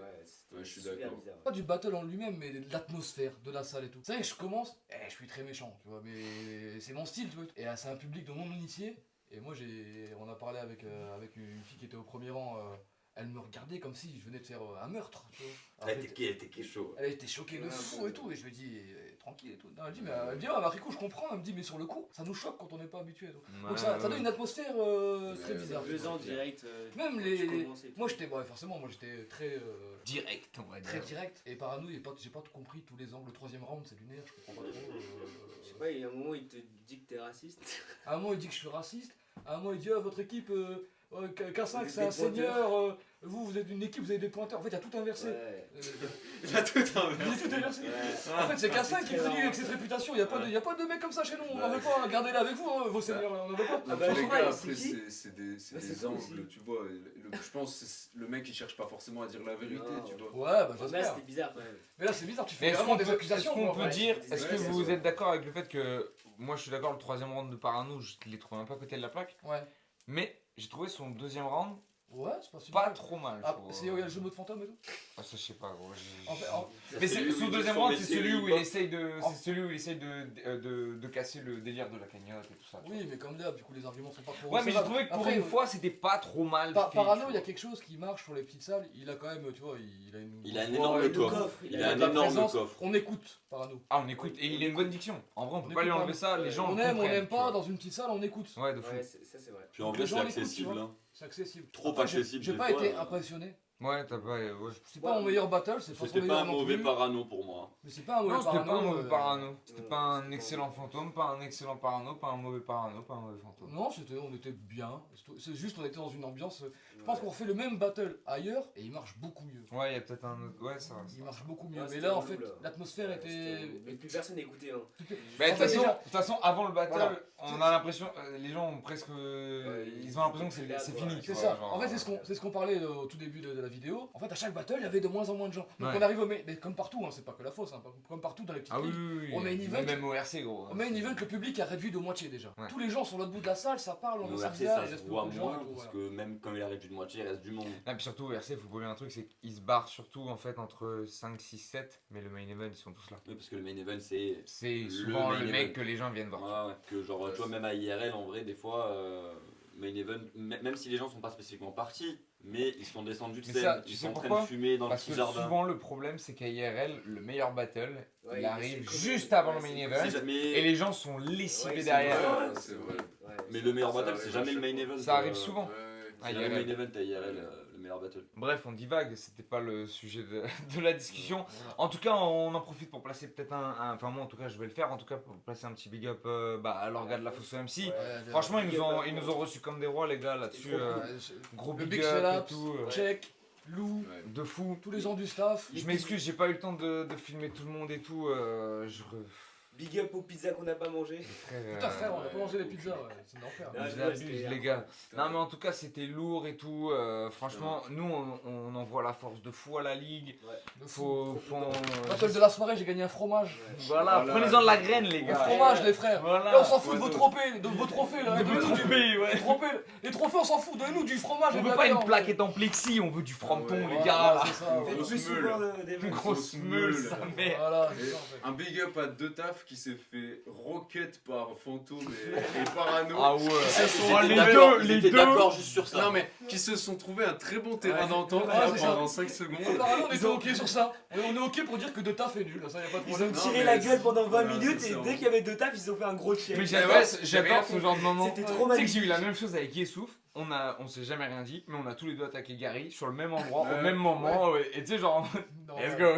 je suis d'accord. Pas du battle en lui-même, mais de l'atmosphère, de la salle et tout. C'est vrai que je commence, je suis très méchant, tu vois, mais c'est mon style, tu vois. Et c'est un public de non-initiés. Et moi, on a parlé avec une fille qui était au premier rang. Elle me regardait comme si je venais de faire un meurtre, tu vois. Elle était chaud. Elle était choquée de fou et tout. Et je lui dis, tranquille et tout. Non, elle me dit, Maricou, je comprends. Elle me dit, mais sur le coup, ça nous choque quand on n'est pas habitué et tout. Donc ça donne une atmosphère très bizarre. 2 ans direct. Même moi, j'étais très. Direct, on va dire. Très direct. Et Parano, j'ai pas tout compris tous les angles. Le troisième round, c'est lunaire, je comprends pas trop. Je sais pas, il y a un moment, il te dit que t'es raciste. À un moment, il dit que je suis raciste. À un moment, il dit, votre équipe. K5 c'est un seigneur, vous êtes une équipe, vous avez des pointeurs. En fait, il a tout inversé. Il a tout inversé. Il a tout inversé. En fait, c'est K5 qui est venu avec cette réputation. Il n'y a pas de mec comme ça chez nous. On n'en veut pas. Gardez-les avec vous, vos seigneurs. On n'en veut pas. Les gars, après, c'est des angles, tu vois. Je pense que le mec il cherche pas forcément à dire la vérité, tu vois. Ouais, bah Là, c'était bizarre quand même. Mais là, c'est bizarre. Tu Mais fais vraiment des accusations. Est-ce qu'on peut dire, Ouais, est-ce que vous êtes d'accord avec le fait que moi je suis d'accord, le troisième round de Parano, je l'ai trouvé un peu à côté de la plaque. Ouais. Mais j'ai trouvé son deuxième round. Ouais, c'est pas super. Pas trop mal. Ah, c'est il y a le jeu mode fantôme et tout. Ah, ça je sais pas gros. Mais son deuxième round c'est celui où il essaye de casser le délire de la cagnotte et tout ça. Oui, mais comme d'hab, du coup les arguments sont pas trop. Ouais, mais j'ai trouvé que pour une fois c'était pas trop mal. Parano, il y a quelque chose qui marche sur les petites salles. Il a quand même, tu vois, il a un énorme coffre. Il a un énorme coffre. On écoute Parano. Ah, on écoute et il a une bonne diction. En vrai, on peut pas lui enlever ça. Les gens on aime, on n'aime pas. Dans une petite salle, on écoute. Ouais, de fou. Ça c'est vrai. Puis en vrai, c'est accessible. C'est accessible. Trop accessible. J'ai pas été impressionné. Ouais, t'as pas. Ouais. C'est pas mon meilleur battle, c'est pas C'était pas un mauvais Parano pour moi. Mais c'est pas un mauvais Parano. Non, c'était pas un mauvais Parano. Parano. C'était pas un excellent fantôme, pas un excellent Parano, pas un mauvais Parano, pas un mauvais fantôme. Non, on était bien. C'est juste, on était dans une ambiance. Je pense qu'on fait le même battle ailleurs et il marche beaucoup mieux. Ouais, il y a peut-être un autre. Ouais, ça va. Il marche beaucoup mieux. Ah, Mais c'était là, en relou, fait, là. l'atmosphère était. Mais plus personne n'écoutait. Hein. Mais de toute façon, avant le battle, Voilà. on a l'impression. Les gens ont presque. Ils ont l'impression que c'est fini. C'est ça. En fait, c'est ce qu'on parlait au tout début de la vidéo. En fait, à chaque battle, il y avait de moins en moins de gens. Donc Ouais. on arrive au main. Mais comme partout, hein, c'est pas que la fausse. Hein, comme partout dans les petites Ah oui, ligues. oui, oui. Au main event. Même au RC, gros. Au main event, le public a réduit de moitié déjà. Ouais. Tous les gens sont l'autre bout de la salle, ça parle, on Le est RC, bien, ça il se reste voit beaucoup de gens moins et tout, parce voilà. que même quand il a réduit de moitié, il reste du monde. Et puis surtout, au RC, faut pas oublier un truc, c'est qu'ils se barrent surtout en fait entre 5, 6, 7. Mais le main event, ils sont tous là. Oui, parce que le main event, c'est. C'est souvent main le mec event. que les gens viennent voir. Ouais, que genre, tu vois, même à IRL, en vrai, des fois, main event, même si les gens sont pas spécifiquement partis, mais ils sont descendus de Mais scène, ça, ils tu sont sais en train pourquoi de fumer dans Parce le petit que jardin. souvent le problème c'est qu'à IRL, le meilleur battle, Ouais, il il arrive essaie juste comme- avant ouais, le main c'est- event c'est jamais- et les gens sont lessivés Ouais, derrière. Ouais, c'est vrai. Mais le meilleur Ça battle, arrive c'est jamais à le chaque main fois. event. Ça arrive souvent. Ouais, C'est jamais le main event à IRL, le meilleur battle. Bref, on divague, c'était pas le sujet de la discussion. En tout cas, on en profite pour placer peut-être enfin moi en tout cas je vais le faire, en tout cas pour placer un petit big up à l'orga de la Fosse MC. Franchement, ils nous ont reçus comme des rois les gars là-dessus. Gros Le big Big up et Shelaps, tout. Check, Lou, De fou. tous les gens du staff. Je m'excuse, j'ai pas eu le temps de filmer tout le monde et tout. Big up aux pizzas qu'on n'a pas mangées. Putain frère, on a pas mangé les pizzas, ouais. C'est un enfer. Ils abusent les gars. Non mais en tout cas c'était lourd et tout. Franchement, nous on envoie la force de fou à la ligue. Battle de la soirée, j'ai gagné un fromage. Voilà, prenez-en de la graine les gars. Un fromage les frères. Voilà. Là on s'en fout de vos trophées, de vos trophées là. Les trophées on s'en fout, donnez-nous du fromage. On veut pas une plaquette en plexi, on veut du fronton les gars là. Grosse meule, sa mère. Un big up à deux taf qui s'est fait rocket par Fantôme et Parano. Ah ouais. Les deux d'accord juste sur ça. Non mais qui se sont trouvés un très bon terrain d'entente pendant 5 secondes. Apparemment on était ok sur ça. On est ok pour dire que De Taf est nul, ça y a pas de Ils problème. ont tiré la gueule pendant 20 minutes et dès qu'il y avait De Taf, ils ont fait un gros check. Mais j'adore ce genre de moment. C'était trop Tu sais que magnifique. j'ai eu la même chose avec Yessouf. On s'est jamais rien dit, mais on a tous les deux attaqué Gary sur le même endroit, au même moment. Ouais. Et tu sais, genre, let's go.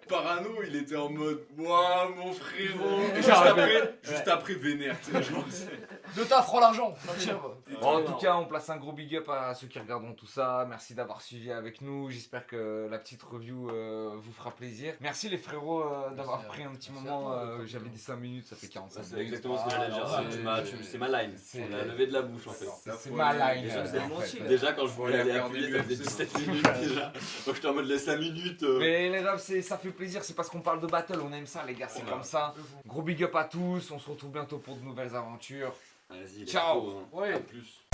Parano, il était en mode waouh, mon frérot. Et juste après, vénère. De Taf, rend l'argent. En tout cas, on place un gros big up à ceux qui regarderont tout ça. Merci d'avoir suivi avec nous. J'espère que la petite review vous fera plaisir. Merci les frérots d'avoir pris un petit moment. J'avais dit 5 minutes, ça fait 45 minutes. C'est exactement ce que j'allais dire. C'est ma line. On a levé de la bouche en fait. C'est ma line. Déjà quand je voulais aller appuyer, ça faisait 17 minutes déjà. Donc j'étais en mode les 5 minutes. Mais les gars, ça fait plaisir. C'est parce qu'on parle de battle. On aime ça, les gars. C'est comme ça. Gros big up à tous. On se retrouve bientôt pour de nouvelles aventures. Vas-y, ciao. Ouais, à plus.